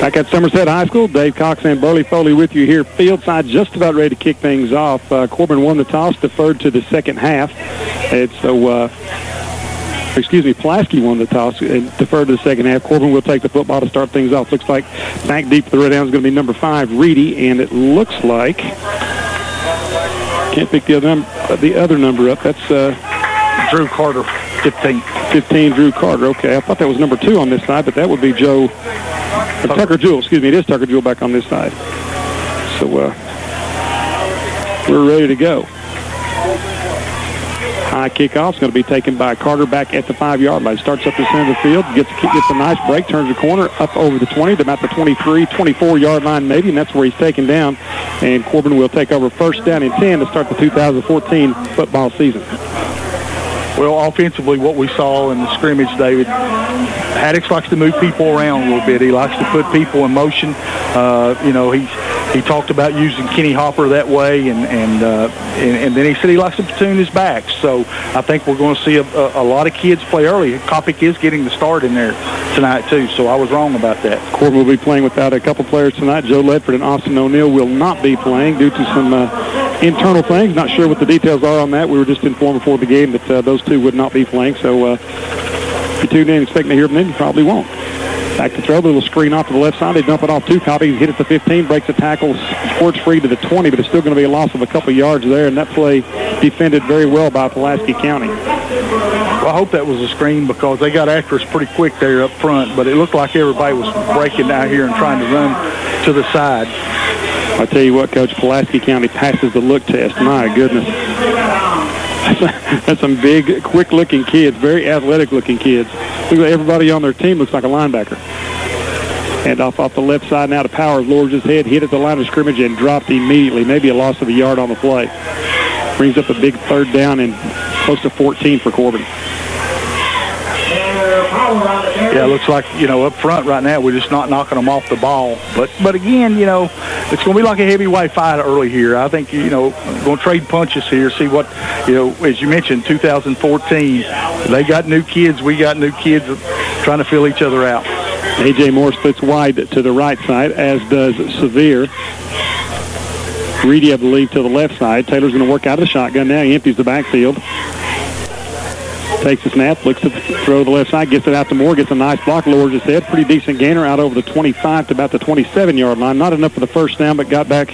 Back at Somerset High School, Dave Cox and Burley Foley with you here. Field side just about ready to kick things off. Corbin won the toss, deferred to the second half. Pulaski won the toss and deferred to the second half. Corbin will take the football to start things off. Looks like back deep for the Redhounds is going to be number 5, Reedy, and it looks like, can't pick the other number up. That's Drew Carter, 15. 15, Drew Carter. Okay, I thought that was number 2 on this side, but that would be Tucker Jewell. Excuse me, it is Tucker Jewell back on this side. So we're ready to go. High kickoff is going to be taken by Carter back at the 5-yard line. Starts up the center of the field, gets a nice break, turns the corner, up over the 20, to about the 23, 24-yard line maybe, and that's where he's taken down. And Corbin will take over first down and 10 to start the 2014 football season. Well, offensively, what we saw in the scrimmage, David, Haddox likes to move people around a little bit. He likes to put people in motion. He talked about using Kenny Hopper that way, and then he said he likes to platoon his backs. So I think we're going to see a lot of kids play early. Kopic is getting the start in there tonight, too, so I was wrong about that. Corbin will be playing without a couple players tonight. Joe Ledford and Austin O'Neill will not be playing due to some internal things. Not sure what the details are on that. We were just informed before the game that those two would not be playing. So if you tuned in expecting to hear from them, you probably won't. Back to throw, the little screen off to the left side. They dump it off to Kopic. Hit at the 15, breaks the tackle, squirts free to the 20, but it's still going to be a loss of a couple yards there, and that play defended very well by Pulaski County. Well, I hope that was a screen because they got after us pretty quick there up front, but it looked like everybody was breaking out here and trying to run to the side. I'll tell you what, Coach, Pulaski County passes the look test. My goodness. That's some big, quick-looking kids, very athletic-looking kids. Look like everybody on their team looks like a linebacker. And off the left side now to Powers, lowers his head, hit at the line of scrimmage, and dropped immediately. Maybe a loss of a yard on the play. Brings up a big third down and close to 14 for Corbin. Yeah, it looks like, up front right now, we're just not knocking them off the ball. But again, it's going to be like a heavyweight fight early here. I think, going to trade punches here, see what, as you mentioned, 2014, they got new kids, we got new kids trying to fill each other out. A.J. Moore splits wide to the right side, as does Sevier. Reedy, I believe, to the left side. Taylor's going to work out of the shotgun now. He empties the backfield. Takes the snap, looks to throw to the left side, gets it out to Moore, gets a nice block, lowers his head. Pretty decent gainer out over the 25 to about the 27-yard line. Not enough for the first down, but got back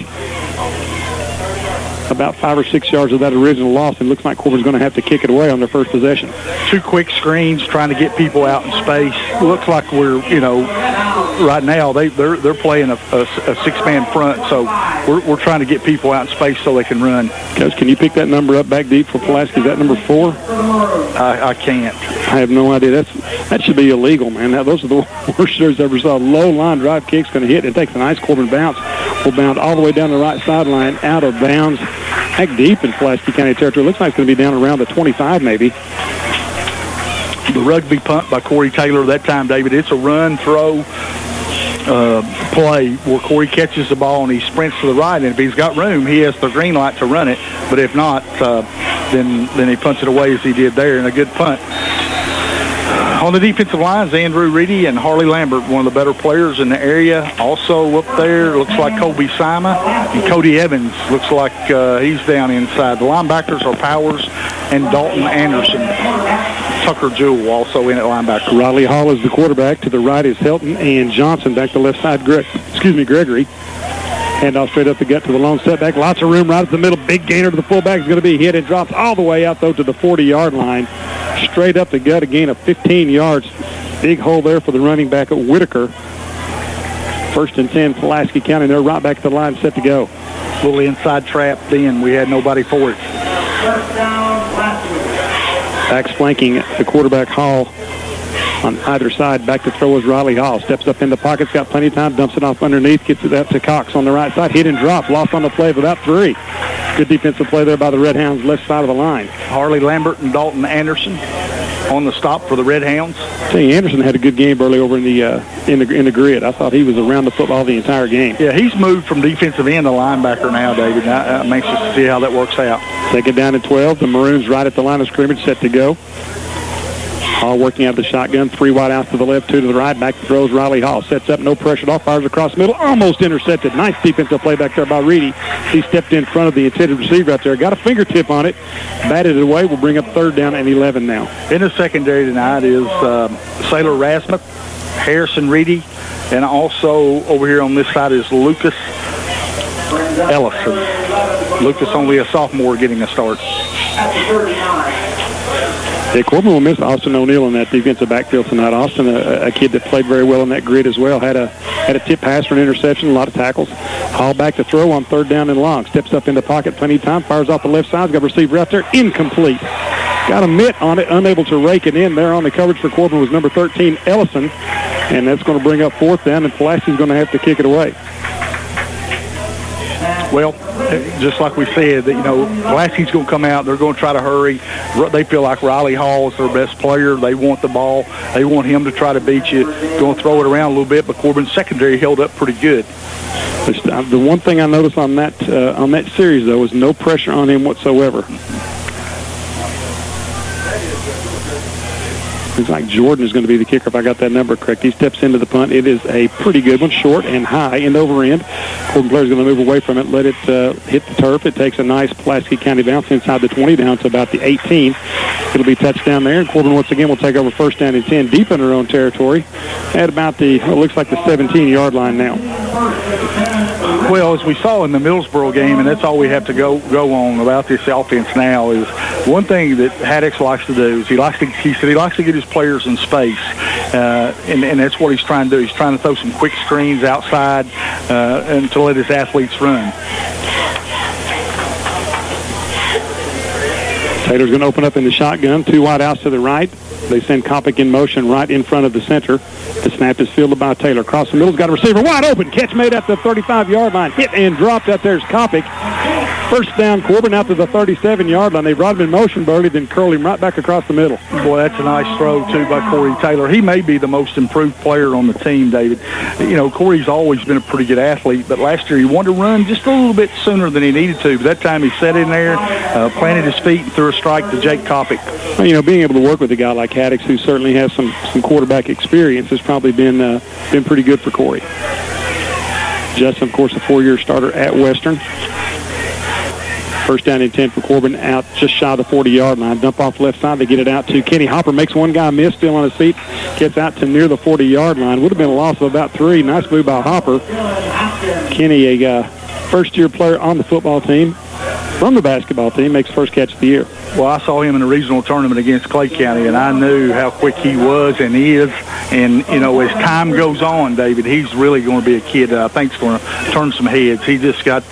about 5 or 6 yards of that original loss, and looks like Corbin's going to have to kick it away on their first possession. 2 quick screens trying to get people out in space. Looks like we're, right now they're playing a 6-man front, so we're trying to get people out in space so they can run. Coach, can you pick that number up back deep for Pulaski? Is that number 4? I can't. I have no idea. That should be illegal, man. Now, those are the worst shows I ever saw. Low line drive kick's going to hit. It takes a nice Corbin bounce. Will bound all the way down the right sideline, out of bounds. Back deep in Pulaski County territory. Looks like it's going to be down around the 25 maybe. The rugby punt by Corey Taylor that time, David. It's a run, throw, play where Corey catches the ball and he sprints to the right, and if he's got room, he has the green light to run it. But if not, then he punts it away as he did there, and a good punt. On the defensive lines, Andrew Reedy and Harley Lambert, one of the better players in the area. Also up there, looks like Colby Sima, and Cody Evans looks like he's down inside. The linebackers are Powers and Dalton Anderson. Tucker Jewell also in at linebacker. Riley Hall is the quarterback. To the right is Helton and Johnson. Back to the left side, Gregory. Handoff straight up the gut to the lone setback. Lots of room right at the middle. Big gainer to the fullback is going to be hit and drops all the way out, though, to the 40-yard line. Straight up the gut, a gain of 15 yards. Big hole there for the running back at Whitaker. 1st and 10, Pulaski County. They're right back to the line, set to go. Little inside trap then. We had nobody for it. Backs flanking the quarterback Hall on either side. Back to throw is Riley Hall. Steps up in the pockets, got plenty of time, dumps it off underneath, gets it out to Cox on the right side. Hit and drop, lost on the play of about 3. Good defensive play there by the Redhounds, left side of the line. Harley Lambert and Dalton Anderson on the stop for the Redhounds. Anderson had a good game early over in the grid. I thought he was around the football the entire game. Yeah, he's moved from defensive end to linebacker now, David. I'm anxious to see how that works out. Second down and 12. The Maroons right at the line of scrimmage, set to go. Hall working out of the shotgun, 3 wide out to the left, 2 to the right. Back to throws Riley Hall. Sets up, no pressure at all, fires across the middle. Almost intercepted. Nice defensive play back there by Reedy. He stepped in front of the intended receiver out there. Got a fingertip on it. Batted it away. We'll bring up 3rd down and 11 now. In the secondary tonight is Sailor Rasmuth, Harrison Reedy, and also over here on this side is Lucas Ellison. Lucas only a sophomore getting a start. Yeah, Corbin will miss Austin O'Neill in that defensive backfield tonight. Austin, a kid that played very well in that grid as well, had a tip pass for an interception, a lot of tackles. Hall back to throw on 3rd down and long. Steps up in the pocket, plenty of time, fires off the left side, got a receiver out there, incomplete. Got a mitt on it, unable to rake it in. There on the coverage for Corbin was number 13, Ellison, and that's going to bring up 4th down, and Pulaski's going to have to kick it away. Well, just like we said, that Pulaski's going to come out. They're going to try to hurry. They feel like Riley Hall is their best player. They want the ball. They want him to try to beat you. Going to throw it around a little bit, but Corbin's secondary held up pretty good. The one thing I noticed on that series, though, was no pressure on him whatsoever. Looks like Jordan is going to be the kicker if I got that number correct. He steps into the punt. It is a pretty good one, short and high, end over end. Corbin player is going to move away from it, let it hit the turf. It takes a nice Pulaski County bounce inside the 20 down to about the 18. It'll be touchdown there, and Corbin once again will take over 1st down and 10 deep in their own territory at about the, looks like the 17-yard line now. Well, as we saw in the Millsboro game, and that's all we have to go on about this offense now, is one thing that Haddix likes to do is he said he likes to get his players in space, and that's what he's trying to do. He's trying to throw some quick screens outside and to let his athletes run. Taylor's going to open up in the shotgun, 2 wide outs to the right. They send Kopic in motion right in front of the center. The snap is fielded by Taylor. Across the middle's got a receiver wide open. Catch made at the 35-yard line. Hit and dropped. Out there's Kopic. 1st down, Corbin out to the 37-yard line. They brought him in motion, Burley, then curled him right back across the middle. Boy, that's a nice throw, too, by Corey Taylor. He may be the most improved player on the team, David. Corey's always been a pretty good athlete, but last year he wanted to run just a little bit sooner than he needed to. But that time he sat in there, planted his feet, and threw a strike to Jake Kopic. Well, being able to work with a guy like Haddix, who certainly has some quarterback experience, has probably been pretty good for Corey. Justin, of course, a 4-year starter at Western. 1st down and 10 for Corbin, out just shy of the 40-yard line. Dump off left side. They get it out to Kenny Hopper. Makes one guy miss, still on his feet. Gets out to near the 40-yard line. Would have been a loss of about 3. Nice move by Hopper. Kenny, a first-year player on the football team, from the basketball team, makes first catch of the year. Well, I saw him in a regional tournament against Clay County, and I knew how quick he was and is. And, as time goes on, David, he's really going to be a kid that I think is going to turn some heads. He just got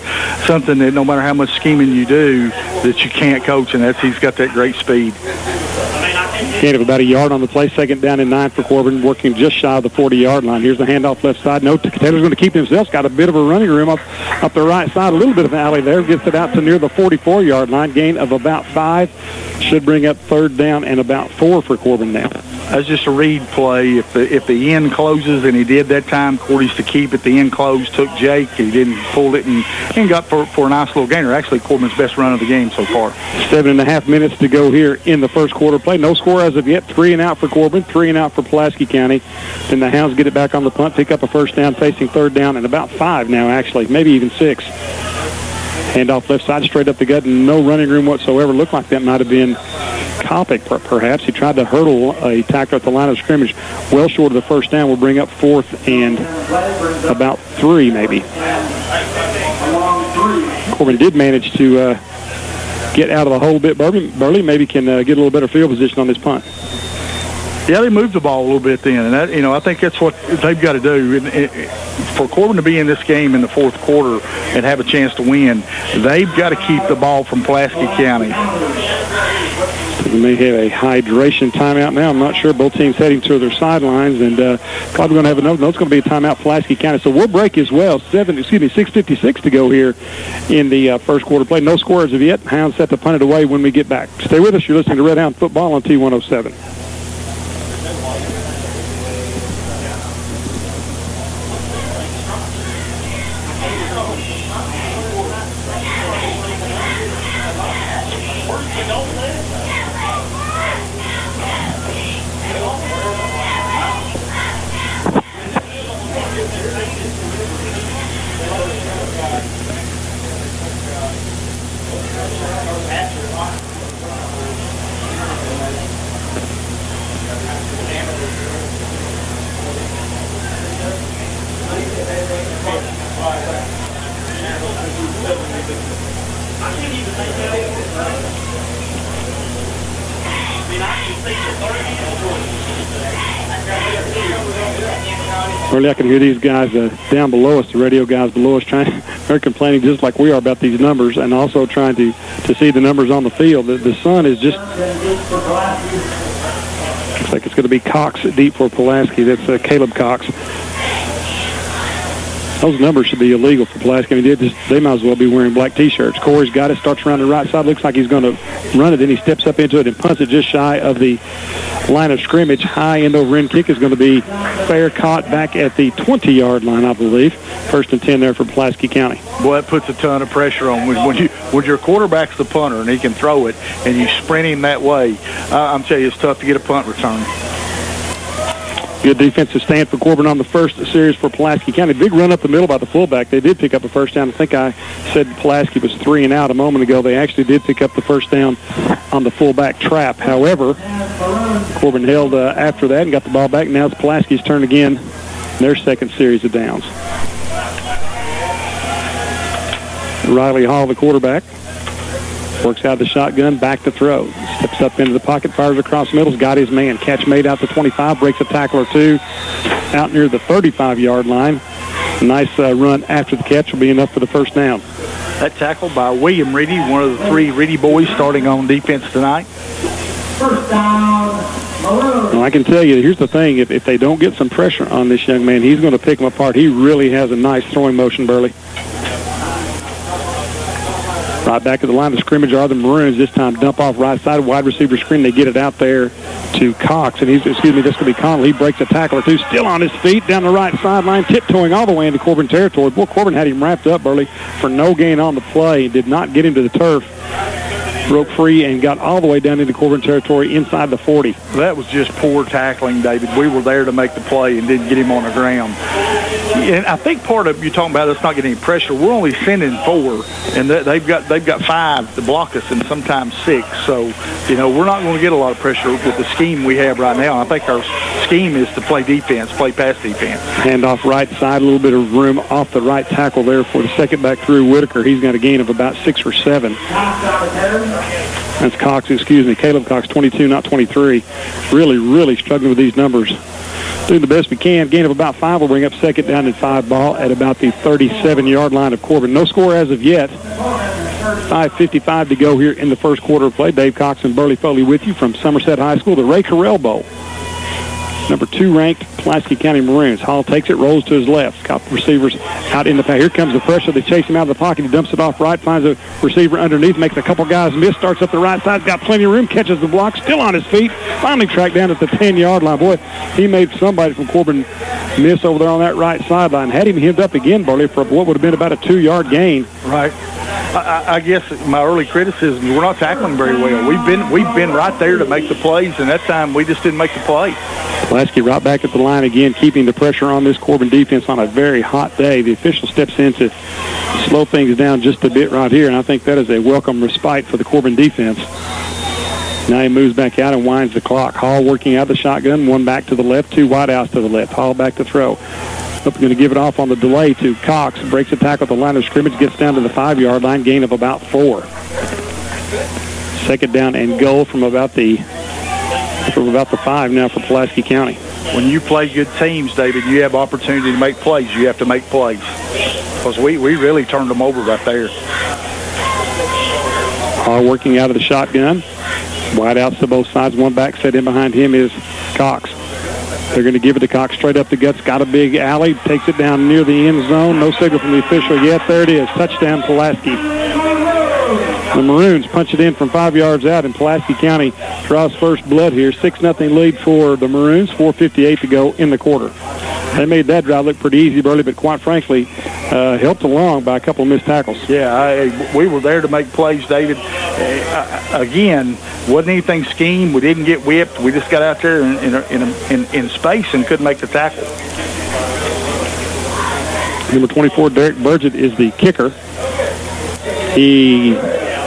something that no matter how much scheming you do, that you can't coach, and that's he's got that great speed. Gain of about a yard on the play. 2nd down and 9 for Corbin, working just shy of the 40-yard line. Here's the handoff left side. No, Taylor's going to keep himself. Got a bit of a running room up the right side. A little bit of an alley there. Gets it out to near the 44-yard line. Gain of about 5. Should bring up 3rd down and about 4 for Corbin now. That's just a read play. If the end closes, and he did that time, Cordy's to keep it. The end closed, took Jake. He didn't pull it and got for a nice little gainer. Actually, Corbin's best run of the game so far. 7.5 minutes to go here in the first quarter play. No score as of yet. 3 and out for Corbin, 3 and out for Pulaski County. Then the Hounds get it back on the punt, pick up a 1st down, facing 3rd down and about 5 now, actually, maybe even 6. Handoff left side, straight up the gut, and no running room whatsoever. Looked like that might have been Kopic, perhaps. He tried to hurdle a tackler at the line of scrimmage. Well short of the 1st down. Will bring up 4th and about 3, maybe. Corbin did manage to get out of the hole a bit. Burley maybe can get a little better field position on this punt. Yeah, they moved the ball a little bit then, and that, I think that's what they've got to do. For Corbin to be in this game in the 4th quarter and have a chance to win, they've got to keep the ball from Pulaski County. We may have a hydration timeout now. I'm not sure. Both teams heading to their sidelines, and probably going to have another. No, it's going to be a timeout, Pulaski County. So we'll break as well. 6:56 to go here in the first quarter play. No score as of yet. Hounds set to punt it away when we get back. Stay with us. You're listening to Redhound Football on T107. Really, I can hear these guys down below us, the radio guys below us, they're complaining just like we are about these numbers, and also trying to see the numbers on the field. The sun is just, looks like it's going to be Cox deep for Pulaski. That's Caleb Cox. Those numbers should be illegal for Pulaski. I mean, they might as well be wearing black T-shirts. Corey's got it, starts around the right side. Looks like he's going to run it. Then he steps up into it and punts it just shy of the line of scrimmage. High end over end kick is going to be fair, caught back at the 20-yard line, I believe. 1st and 10 there for Pulaski County. Boy, that puts a ton of pressure on when your quarterback's the punter and he can throw it and you sprint him that way. I'm telling you, it's tough to get a punt return. Good defensive stand for Corbin on the first series for Pulaski County. Big run up the middle by the fullback. They did pick up a first down. I think I said Pulaski was 3 and out a moment ago. They actually did pick up the first down on the fullback trap. However, Corbin held after that and got the ball back. Now it's Pulaski's turn again, their second series of downs. Riley Hall, the quarterback, works out the shotgun, back to throw. Steps up into the pocket, fires across the middle, got his man. Catch made out to 25, breaks a tackle or two out near the 35-yard line. Nice run after the catch will be enough for the first down. That tackle by William Reedy, one of the 3 Reedy boys starting on defense tonight. First down, Maroon. Well, I can tell you, here's the thing. If they don't get some pressure on this young man, he's going to pick him apart. He really has a nice throwing motion, Burley. Right back at the line of scrimmage are the Maroons. This time dump off right side, wide receiver screen. They get it out there to Cox, and that's going to be Connell. He breaks a tackle or two, still on his feet down the right sideline, tiptoeing all the way into Corbin territory. Boy, Corbin had him wrapped up, Burley, for no gain on the play. Did not get him to the turf. Broke free and got all the way down into Corbin territory inside the 40. That was just poor tackling, David. We were there to make the play and didn't get him on the ground. And I think part of you talking about us not getting any pressure, we're only sending 4, and they've got 5 to block us, and sometimes 6. So, we're not going to get a lot of pressure with the scheme we have right now. I think our scheme is to play defense, play pass defense. Hand off right side, a little bit of room off the right tackle there for the second back through Whitaker. He's got a gain of about 6 or 7. That's Caleb Cox, 22, not 23. Really struggling with these numbers. Doing the best we can. Gain of about 5 will bring up second down and 5 ball at about the 37-yard line of Corbin. No score as of yet. 5:55 to go here in the first quarter of play. Dave Cox and Burley Foley with you from Somerset High School, the Ray Carell Bowl. Number 2 ranked Pulaski County Maroons. Hall takes it, rolls to his left. Got the receivers out in the pack. Here comes the pressure. They chase him out of the pocket. He dumps it off right, finds a receiver underneath, makes a couple guys miss, starts up the right side, got plenty of room, catches the block, still on his feet, finally tracked down at the 10-yard line. Boy, he made somebody from Corbin miss over there on that right sideline. Had him hemmed up again, Burley, for what would have been about a 2-yard gain. Right. I guess my early criticism, we're not tackling very well. We've been right there to make the plays, and that time we just didn't make the play. Pulaski right back at the line again, keeping the pressure on this Corbin defense on a very hot day. The official steps in to slow things down just a bit right here, and I think that is a welcome respite for the Corbin defense. Now he moves back out and winds the clock. Hall working out the shotgun, 1 back to the left, 2 wide outs to the left. Hall back to throw. Going to give it off on the delay to Cox. Breaks a tackle at the line of scrimmage, gets down to the 5-yard line, gain of about 4. Second down and goal from about the 5 now for Pulaski County. When you play good teams, David, you have opportunity to make plays. You have to make plays. Because we really turned them over right there. Hall working out of the shotgun. Wide outs to both sides. 1 back set in behind him is Cox. They're going to give it to Cox straight up the guts. Got a big alley. Takes it down near the end zone. No signal from the official yet. There it is. Touchdown, Pulaski. The Maroons punch it in from 5 yards out, and Pulaski County draws first blood here. 6-0 lead for the Maroons. 4:58 to go in the quarter. They made that drive look pretty easy, Burley, but quite frankly, helped along by a couple of missed tackles. Yeah, we were there to make plays, David. Again, wasn't anything schemed. We didn't get whipped. We just got out there in space and couldn't make the tackle. Number 24, Derek Burgett, is the kicker. He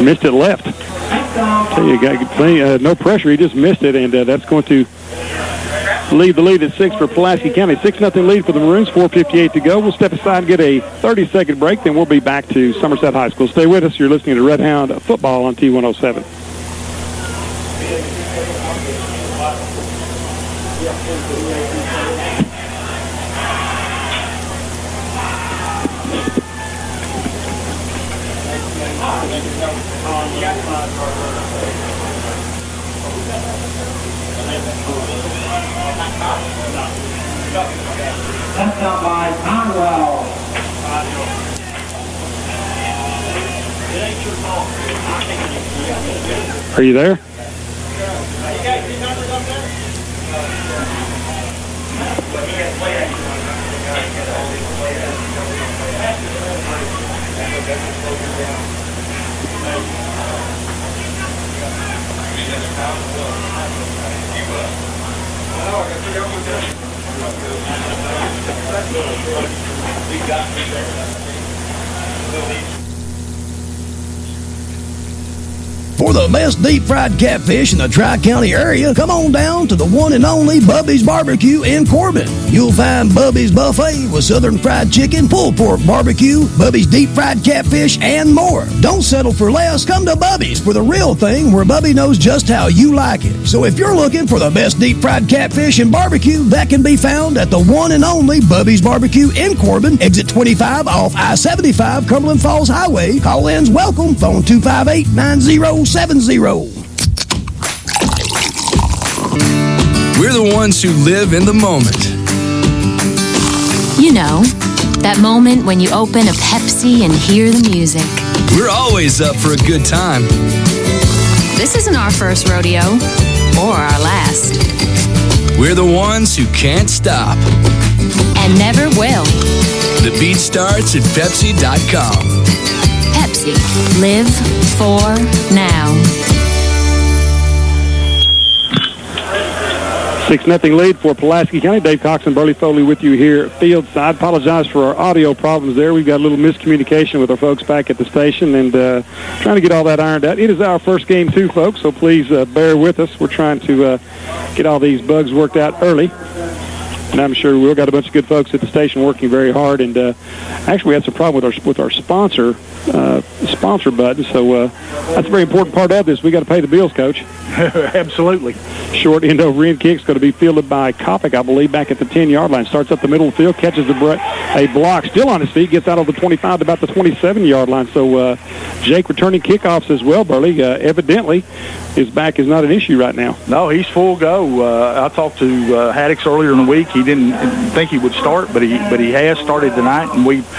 missed it left. Tell you, no pressure. He just missed it, and that's going to leave the lead at 6 for Pulaski County. 6-0 lead for the Maroons, 4:58 to go. We'll step aside and get a 30-second break, then we'll be back to Somerset High School. Stay with us. You're listening to Redhound Football on T107. That's out by Conwell. Are you there? For the best deep-fried catfish in the Tri-County area, come on down to the one and only Bubby's Barbecue in Corbin. You'll find Bubby's Buffet with southern fried chicken, pulled pork barbecue, Bubby's deep-fried catfish, and more. Don't settle for less. Come to Bubby's for the real thing, where Bubby knows just how you like it. So if you're looking for the best deep-fried catfish and barbecue, that can be found at the one and only Bubby's Barbecue in Corbin, exit 25 off I-75 Cumberland Falls Highway. Call-ins welcome. Phone 258-9070. We're the ones who live in the moment. You know, that moment when you open a Pepsi and hear the music. We're always up for a good time. This isn't our first rodeo, or our last. We're the ones who can't stop. And never will. The beat starts at Pepsi.com. Pepsi. Live for now. 6-0 lead for Pulaski County. Dave Cox and Burley Foley with you here at Fieldside. Apologize for our audio problems there. We've got a little miscommunication with our folks back at the station and trying to get all that ironed out. It is our first game too, folks, so please bear with us. We're trying to get all these bugs worked out early. And I'm sure we've got a bunch of good folks at the station working very hard. And actually, we had some problem with our sponsor button. So that's a very important part of this. We got to pay the bills, Coach. Absolutely. Short end over end kick's going to be fielded by Kopic, I believe, back at the 10-yard line. Starts up the middle of the field, catches a block, still on his feet, gets out of the 25 to about the 27-yard line. So Jake returning kickoffs as well, Burley. Evidently, his back is not an issue right now. No, he's full go. I talked to Haddix earlier in the week. He didn't think he would start, but he has started tonight, and we've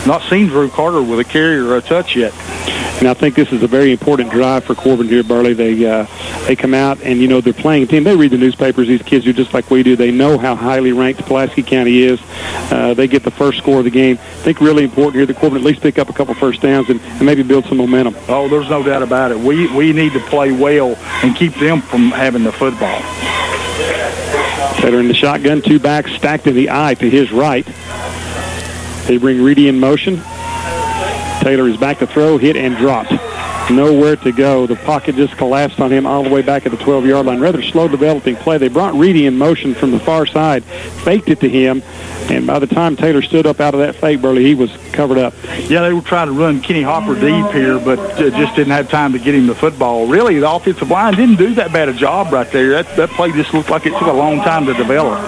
not seen Drew Carter with a carry or a touch yet. And I think this is a very important drive for Corbin here, Burley. They come out, and, you know, they're playing a team. They read the newspapers. These kids are just like we do. They know how highly ranked Pulaski County is. They get the first score of the game. I think really important here that Corbin at least pick up a couple first downs and maybe build some momentum. Oh, there's no doubt about it. We need to play well and keep them from having the football. Taylor in the shotgun, two backs stacked in the eye to his right. They bring Reedy in motion. Taylor is back to throw, hit, and dropped. Nowhere to go. The pocket just collapsed on him all the way back at the 12-yard line. Rather slow developing play. They brought Reedy in motion from the far side, faked it to him, and by the time Taylor stood up out of that fake, Burley, he was covered up. Yeah, they were trying to run Kenny Hopper deep here, but just didn't have time to get him the football. Really, the offensive line didn't do that bad a job right there. That play just looked like it took a long time to develop.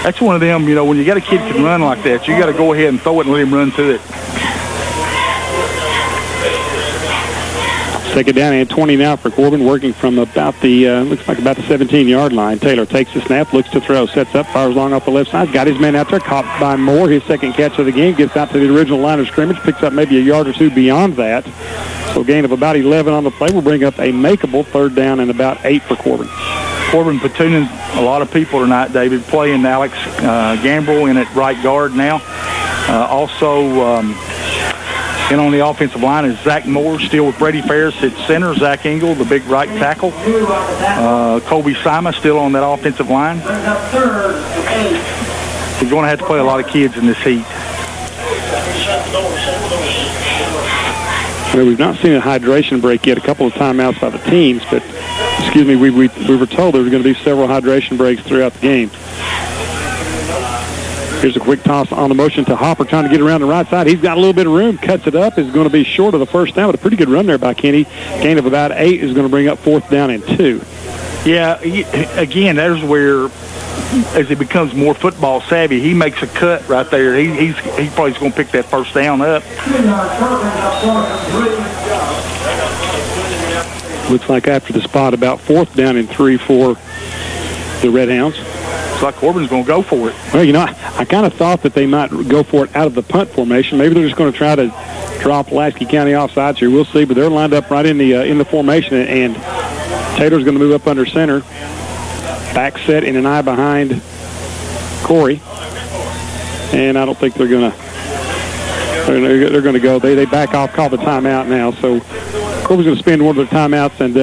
That's one of them, you know, when you got a kid can run like that, you got to go ahead and throw it and let him run through it. Second down and 20 now for Corbin, working from about the, looks like about the 17-yard line. Taylor takes the snap, looks to throw, sets up, fires long off the left side, got his man out there, caught by Moore, his second catch of the game, gets out to the original line of scrimmage, picks up maybe a yard or two beyond that. So a gain of about 11 on the play will bring up a makeable third down and about 8 for Corbin. Corbin platooning a lot of people tonight, David, playing Alex Gambrell in at right guard now. And on the offensive line is Zach Moore, still with Brady Ferris at center. Zach Engel, the big right tackle. Colby Simon still on that offensive line. We're going to have to play a lot of kids in this heat. Well, we've not seen a hydration break yet. A couple of timeouts by the teams, but excuse me, we were told there were going to be several hydration breaks throughout the game. Here's a quick toss on the motion to Hopper, trying to get around the right side. He's got a little bit of room, cuts it up, is going to be short of the first down, but a pretty good run there by Kenny. Gain of about 8 is going to bring up 4th down and 2. Yeah, again, there's where, as he becomes more football savvy, he makes a cut right there. He probably is going to pick that first down up. Looks like after the spot, about 4th down and 3 for the Redhounds. Looks like Corbin's going to go for it. Well, you know, I kind of thought that they might go for it out of the punt formation. Maybe they're just going to try to draw Pulaski County offsides here. We'll see, but they're lined up right in the formation, and Taylor's going to move up under center. Back set in an eye behind Corey, and I don't think they're going to. They're going to go. They back off, call the timeout now. So Corbin's going to spend one of their timeouts, and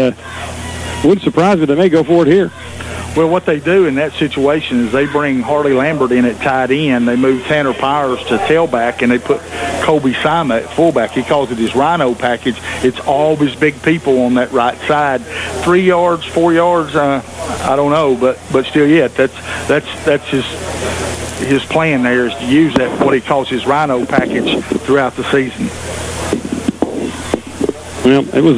wouldn't surprise me they may go for it here. Well, what they do in that situation is they bring Harley Lambert in at tight end. They move Tanner Powers to tailback, and they put Colby Sima at fullback. He calls it his Rhino package. It's all his big people on that right side. 3 yards, 4 yards, I don't know, but still, yeah, that's his plan there is to use that, what he calls his Rhino package throughout the season. Well, it was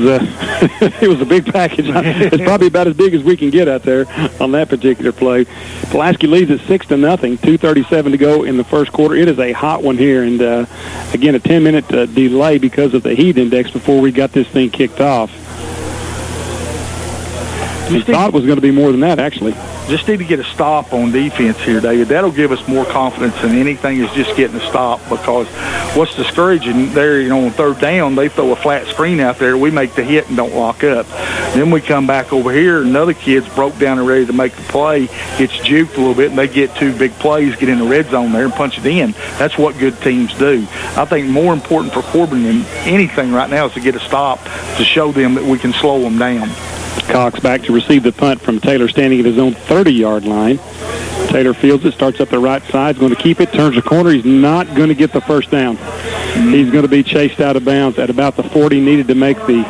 it was a big package. It's probably about as big as we can get out there on that particular play. Pulaski leads at 6-0. 2:37 to go in the first quarter. It is a hot one here, and again, a 10-minute delay because of the heat index before we got this thing kicked off. I thought it was going to be more than that, actually. Just need to get a stop on defense here, David. That'll give us more confidence than anything is just getting a stop, because what's discouraging there, on 3rd down, they throw a flat screen out there. We make the hit and don't lock up. Then we come back over here, and another kid's broke down and ready to make the play, gets juked a little bit, and they get 2 big plays, get in the red zone there and punch it in. That's what good teams do. I think more important for Corbin than anything right now is to get a stop to show them that we can slow them down. Cox back to receive the punt from Taylor, standing at his own 30-yard line. Taylor fields it, starts up the right side, is going to keep it, turns the corner. He's not going to get the first down. He's going to be chased out of bounds at about the 40. Needed to make the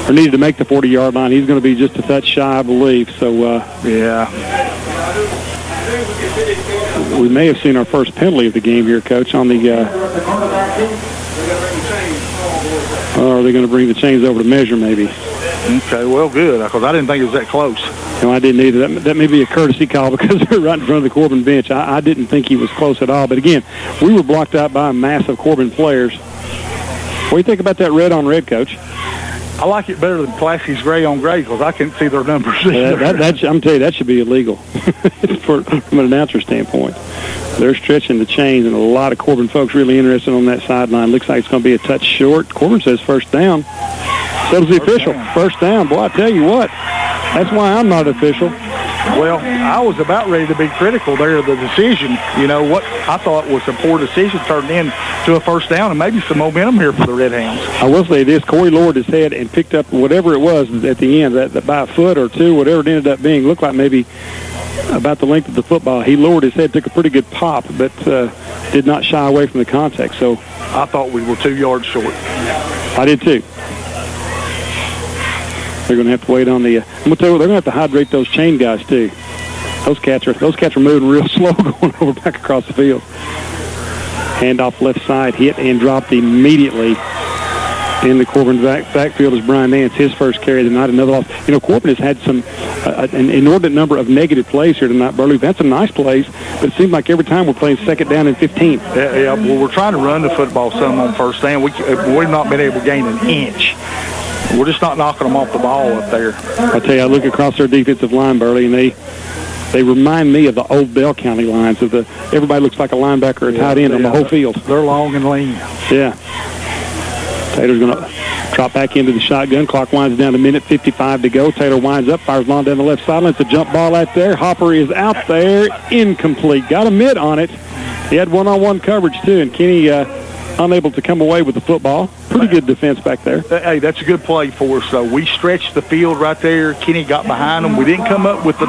40-yard line. He's going to be just a touch shy, I believe. So, yeah. We may have seen our first penalty of the game here, Coach, on the are they going to bring the chains over to measure, maybe? Okay, well, good, because I didn't think it was that close. No, I didn't either. That may be a courtesy call because they're right in front of the Corbin bench. I didn't think he was close at all. But, again, we were blocked out by a mass of Corbin players. What do you think about that red-on-red, Coach? I like it better than Pulaski's gray-on-gray because I can't see their numbers. I'm telling you, that should be illegal from an announcer standpoint. They're stretching the chains, and a lot of Corbin folks really interested on that sideline. Looks like it's going to be a touch short. Corbin says first down. So does the official. First down. Boy, I tell you what, that's why I'm not official. Well, I was about ready to be critical there of the decision. What I thought was a poor decision turned into a first down and maybe some momentum here for the Redhounds. I will say this. Corey lowered his head and picked up whatever it was at the end, that by a foot or two, whatever it ended up being. Looked like maybe about the length of the football. He lowered his head, took a pretty good pop, but did not shy away from the contact. So I thought we were 2 yards short. I did too. They're going to have to wait on the. I'm going to tell you what, they're going to have to hydrate those chain guys too. Those cats are moving real slow going over back across the field. Handoff left side, hit and dropped immediately in the Corbin backfield as Brian Nance, his first carry of the night, another loss. Corbin has had an inordinate number of negative plays here tonight, Burley. We've had some nice plays, but it seems like every time we're playing 2nd down and 15. Yeah, well, we're trying to run the football some on first down. We've not been able to gain an inch. We're just not knocking them off the ball up there. I tell you, I look across their defensive line, Burley, and they remind me of the old Bell County lines. Everybody looks like a linebacker or a tight end on the whole field. They're long and lean. Yeah. Taylor's going to drop back into the shotgun. Clock winds down to 1:55 to go. Taylor winds up, fires long down the left sideline. It's a jump ball out there. Hopper is out there, incomplete. Got a mid on it. He had one-on-one coverage too, and Kenny unable to come away with the football. Pretty good defense back there. Hey, that's a good play for us. So we stretched the field right there. Kenny got behind them. We didn't come up with the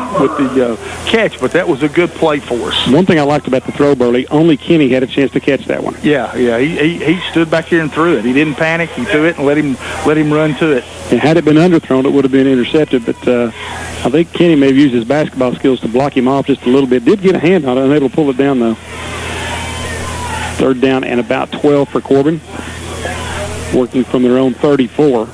catch, but that was a good play for us. One thing I liked about the throw, Burley, only Kenny had a chance to catch that one. Yeah. He stood back here and threw it. He didn't panic. He threw it and let him run to it. And had it been underthrown, it would have been intercepted. But I think Kenny may have used his basketball skills to block him off just a little bit. Did get a hand on it, unable to pull it down, though. 3rd down and about 12 for Corbin. Working from their own 34.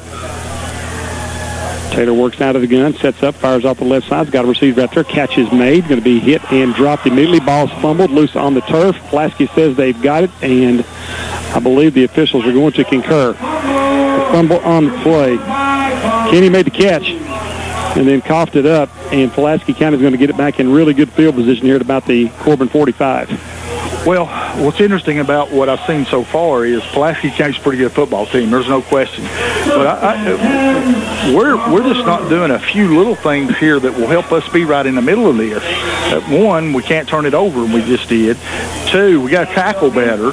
Taylor works out of the gun, sets up, fires off the left side. He's got a receiver right there. Catch is made. Going to be hit and dropped immediately. Ball's fumbled, loose on the turf. Pulaski says they've got it, and I believe the officials are going to concur. A fumble on the play. Kenny made the catch and then coughed it up, and Pulaski County is going to get it back in really good field position here at about the Corbin 45. Well, what's interesting about what I've seen so far is Pulaski County's a pretty good football team. There's no question. But we're just not doing a few little things here that will help us be right in the middle of this. One, we can't turn it over, and we just did. Two, we got to tackle better.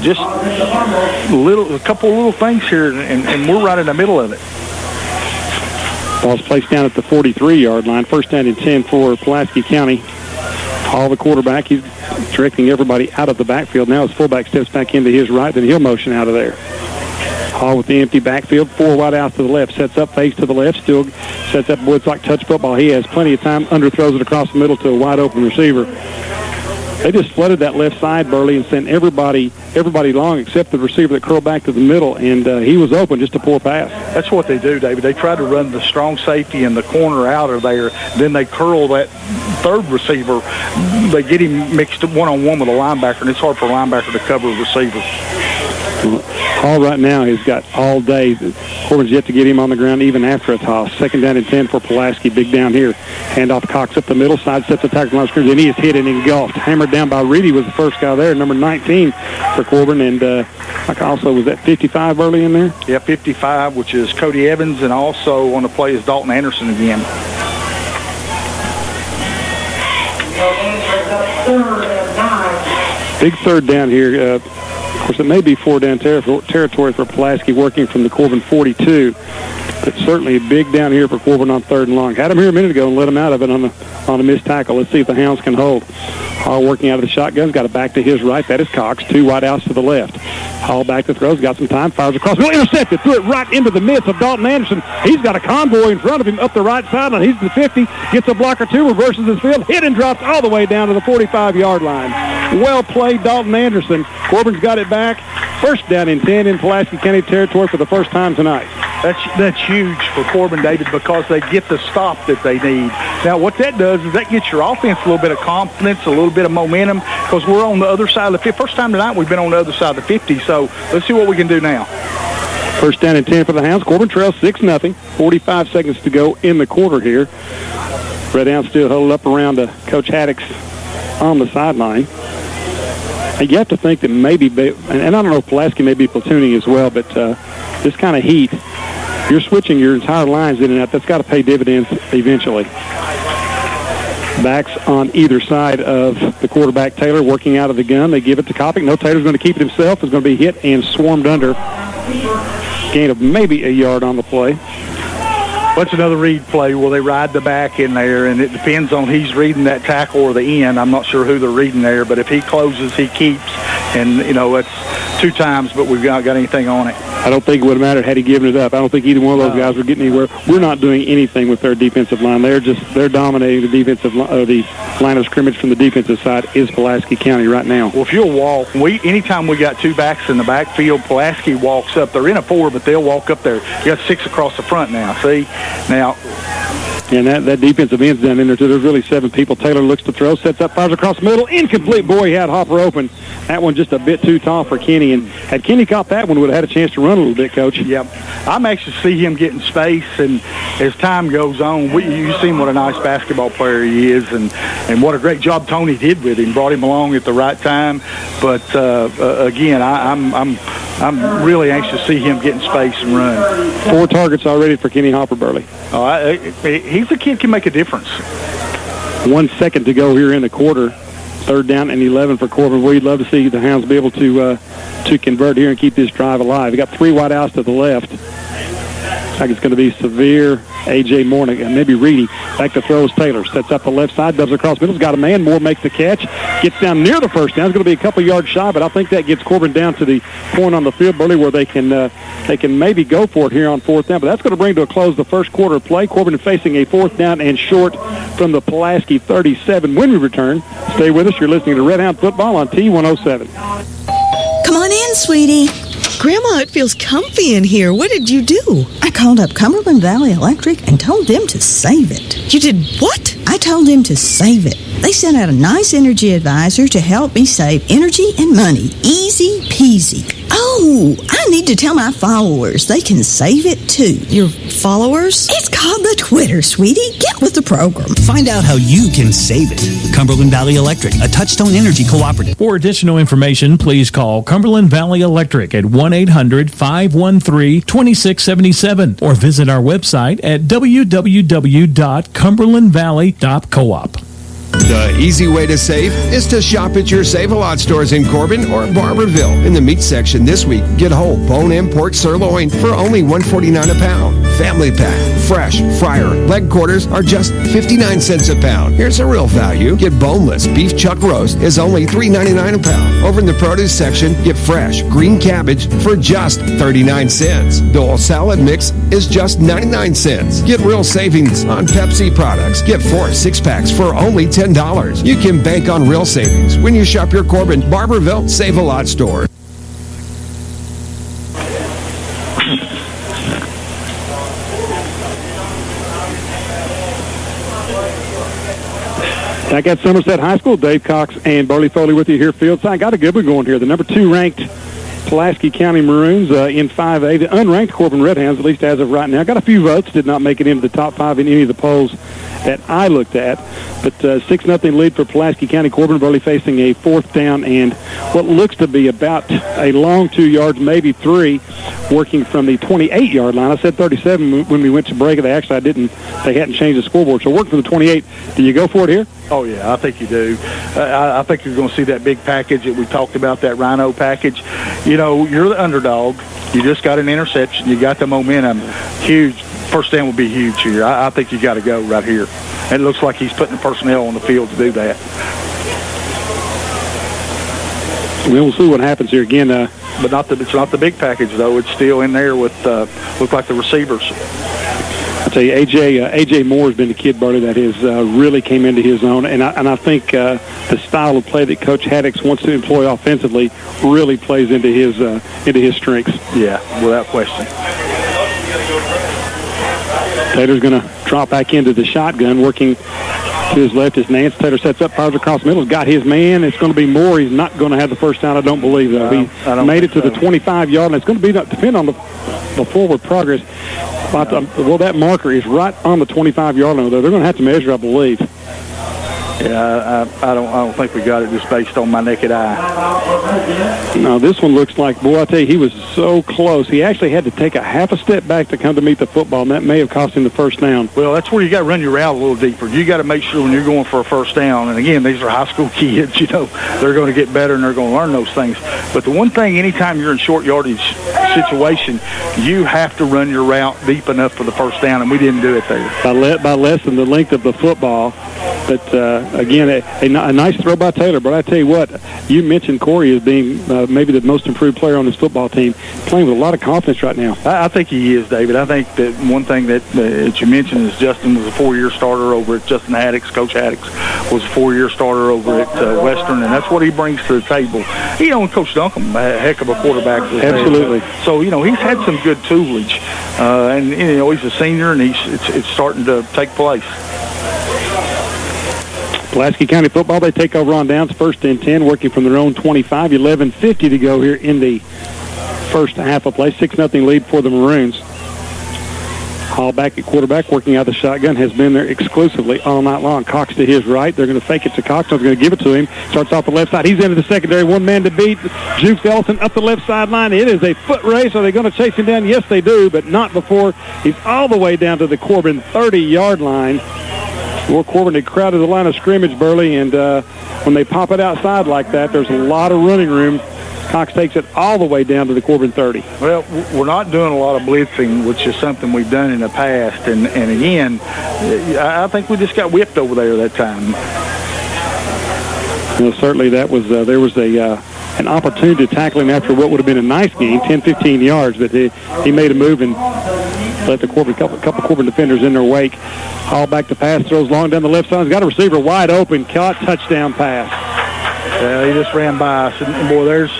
Just a couple of little things here, and we're right in the middle of it. Ball's placed down at the 43-yard line. 1st down and 10 for Pulaski County. Hall, the quarterback, he's directing everybody out of the backfield. Now his fullback steps back into his right, then he'll motion out of there. Hall with the empty backfield, 4 wide out to the left, sets up, face to the left, still sets up boards like touch football. He has plenty of time, underthrows it across the middle to a wide open receiver. They just flooded that left side, Burley, and sent everybody long except the receiver that curled back to the middle, and he was open, just a poor pass. That's what they do, David. They try to run the strong safety in the corner out of there. Then they curl that 3rd receiver. They get him mixed one-on-one with a linebacker, and it's hard for a linebacker to cover a receiver. Hall right now has got all day. Corbin's yet to get him on the ground even after a toss. 2nd down and 10 for Pulaski. Big down here. Handoff Cox up the middle. Side sets attack line scrimmage, and he is hit and engulfed. Hammered down by Reedy was the first guy there. Number 19 for Corbin. And also was that 55 early in there? Yeah, 55, which is Cody Evans, and also on the play is Dalton Anderson again. Big 3rd down here. Of course, it may be 4-down territory for Pulaski working from the Corbin 42. But certainly big down here for Corbin on 3rd and long. Had him here a minute ago and let him out of it on a missed tackle. Let's see if the Hounds can hold. Hall working out of the shotgun. Got it back to his right. That is Cox. 2 wide outs to the left. Hall back to throws. Got some time. Fires across. Will intercept it. Threw it right into the midst of Dalton Anderson. He's got a convoy in front of him up the right sideline. He's the 50. Gets a block or two. Reverses his field. Hit and drops all the way down to the 45-yard line. Well played, Dalton Anderson. Corbin's got it back. 1st down and 10 in Pulaski County territory for the first time tonight. That's huge for Corbin, David, because they get the stop that they need. Now, what that does is that gets your offense a little bit of confidence, a little bit of momentum, because we're on the other side of the 50. First time tonight we've been on the other side of the 50, so let's see what we can do now. 1st down and 10 for the Hounds. Corbin trails 6-0. 45 seconds to go in the quarter here. Redhound still huddled up around Coach Haddock's on the sideline. You have to think that maybe, and I don't know if Pulaski may be platooning as well, but this kind of heat, you're switching your entire lines in and out. That's got to pay dividends eventually. Backs on either side of the quarterback, Taylor, working out of the gun. They give it to Kopic. No, Taylor's going to keep it himself. Is going to be hit and swarmed under. Gain of maybe a yard on the play. What's another read play? Well, they ride the back in there, and it depends on he's reading that tackle or the end. I'm not sure who they're reading there, but if he closes, he keeps. And, it's 2 times, but we've not got anything on it. I don't think it would have mattered had he given it up. I don't think either one of those guys were getting anywhere. We're not doing anything with their defensive line. They're dominating the defensive the line of scrimmage from the defensive side is Pulaski County right now. Well, if you'll walk, anytime we got 2 backs in the backfield, Pulaski walks up. They're in a 4, but they'll walk up there. You got 6 across the front now. See now. And that defensive end's down in there, too. There's really 7 people. Taylor looks to throw, sets up, fires across the middle. Incomplete. Boy, he had Hopper open. That one just a bit too tall for Kenny. And had Kenny caught that one, would have had a chance to run a little bit, Coach. Yep. I'm anxious to see him getting space. And as time goes on, you've seen what a nice basketball player he is and what a great job Tony did with him. Brought him along at the right time. But, again, I'm really anxious to see him getting space and run. 4 targets already for Kenny Hopper, Burley. He's a kid can make a difference. 1 second to go here in the quarter. 3rd down and 11 for Corbin. We'd love to see the Hounds be able to to convert here and keep this drive alive. We got 3 wide outs to the left. Looks like it's going to be Severe, A.J. Mornick, and maybe Reedy. Back to throws Taylor. Sets up the left side, dubs across middle. Got a man. Moore makes the catch. Gets down near the first down. It's going to be a couple yards shy, but I think that gets Corbin down to the point on the field, Burley, where they can maybe go for it here on 4th down. But that's going to bring to a close the first quarter of play. Corbin facing a 4th down and short from the Pulaski 37. When we return, stay with us. You're listening to Redhound Football on T107. Come on in, sweetie. Grandma, it feels comfy in here. What did you do? I called up Cumberland Valley Electric and told them to save it. You did what? I told them to save it. They sent out a nice energy advisor to help me save energy and money. Easy peasy. Oh, I need to tell my followers they can save it too. Your followers? It's called the Twitter, sweetie. Get with the program. Find out how you can save it. Cumberland Valley Electric, a Touchstone Energy cooperative. For additional information, please call Cumberland Valley Electric at 1-800-513-2677 or visit our website at www.cumberlandvalley.coop. The easy way to save is to shop at your Save-A-Lot stores in Corbin or Barberville. In the meat section this week, get whole bone and pork sirloin for only $1.49 a pound. Family pack, fresh, fryer, leg quarters are just 59 cents a pound. Here's a real value. Get boneless beef chuck roast is only $3.99 a pound. Over in the produce section, get fresh green cabbage for just 39 cents. Dole salad mix is just 99 cents. Get real savings on Pepsi products. Get 4 6-packs for only $10. You can bank on real savings when you shop your Corbin Barberville Save-A-Lot store. Back at Somerset High School, Dave Cox and Burley Foley with you here fieldside. Got a good one going here. The number 2 ranked Pulaski County Maroons in 5A. The unranked Corbin Redhounds, at least as of right now, got a few votes, did not make it into the top 5 in any of the polls that I looked at. But 6-0 lead for Pulaski County. Corbin Burley facing a 4th down and what looks to be about a long 2 yards, maybe 3, working from the 28-yard line. I said 37 when we went to break. They hadn't changed the scoreboard. So working from the 28. Do you go for it here? Oh, yeah, I think you do. I think you're going to see that big package that we talked about, that Rhino package. You know, you're the underdog. You just got an interception. You got the momentum. Huge. First down will be huge here. I think you got to go right here. And it looks like he's putting the personnel on the field to do that. We'll see what happens here again. But it's not the big package, though. It's still in there with, look like the receivers. I tell you, A.J. Moore has been the kid, Burley, that has really came into his own. And I think the style of play that Coach Haddix wants to employ offensively really plays into his strengths. Yeah, without question. Taylor's going to drop back into the shotgun, working to his left is Nance. Taylor sets up, fires across the middle. He's got his man. It's going to be Moore. He's not going to have the first down, I don't believe, though. He made it to the 25-yard line. It's going to depend on the forward progress. Well, that marker is right on the 25-yard line. They're going to have to measure, I believe. Yeah, I don't think we got it just based on my naked eye. No, this one looks like, boy, I tell you, he was so close. He actually had to take a half a step back to come to meet the football, and that may have cost him the first down. Well, that's where you got to run your route a little deeper. You got to make sure when you're going for a first down, and again, these are high school kids, they're going to get better and they're going to learn those things. But the one thing, anytime you're in short yardage situation, you have to run your route deep enough for the first down, and we didn't do it there. By less than the length of the football. But, again, a nice throw by Taylor. But I tell you what, you mentioned Corey as being maybe the most improved player on this football team, playing with a lot of confidence right now. I think he is, David. I think that one thing that you mentioned is Justin was a 4-year starter over at Justin Haddix. Coach Haddix was a 4-year starter over at Western, and that's what he brings to the table. Coach Duncan, a heck of a quarterback. Absolutely. So, he's had some good toolage. And he's a senior, and it's starting to take place. Pulaski County football, they take over on downs, 1st and 10, working from their own 25, 11:50 to go here in the first half of play. 6-0 lead for the Maroons. Hall back at quarterback, working out the shotgun, has been there exclusively all night long. Cox to his right. They're going to fake it to Cox. They're going to give it to him. Starts off the left side. He's into the secondary. One man to beat. Jukes Ellison up the left sideline. It is a foot race. Are they going to chase him down? Yes, they do, but not before he's all the way down to the Corbin 30-yard line. Well, Corbin had crowded the line of scrimmage, Burley, and when they pop it outside like that, there's a lot of running room Cox takes it all the way down to the Corbin 30. Well, we're not doing a lot of blitzing, which is something we've done in the past. And again, I think we just got whipped over there that time. Certainly that was there was an opportunity to tackle him after what would have been a nice game, 10-15 yards, but he made a move and let the couple Corbin defenders in their wake. Haul back to pass, throws long down the left side. He's got a receiver wide open, caught, touchdown pass. He just ran by us, and boy, there's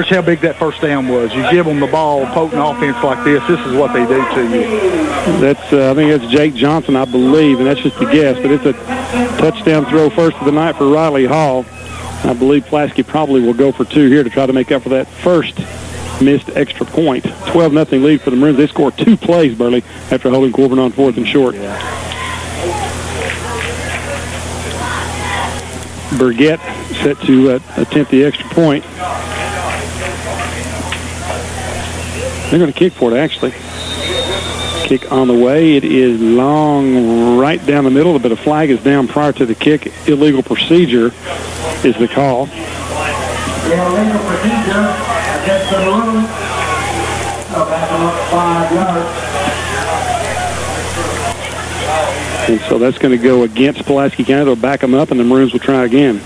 how big that first down was. You give them the ball, potent offense like this is what they do to you. That's I think that's Jake Johnson, I believe, and that's just a guess, but it's a touchdown throw first of the night for Riley Hall. I believe Pulaski probably will go for 2 here to try to make up for that first missed extra point. 12-0 lead for the Maroons. They scored 2 plays, Burley, after holding Corbin on 4th and short. Yeah. Burgett set to attempt the extra point. They're going to kick for it, actually. Kick on the way. It is long right down the middle, but a flag is down prior to the kick. Illegal procedure is the call. Illegal procedure against the Maroons. Back up 5 yards. And so that's going to go against Pulaski County. They'll back them up, and the Maroons will try again.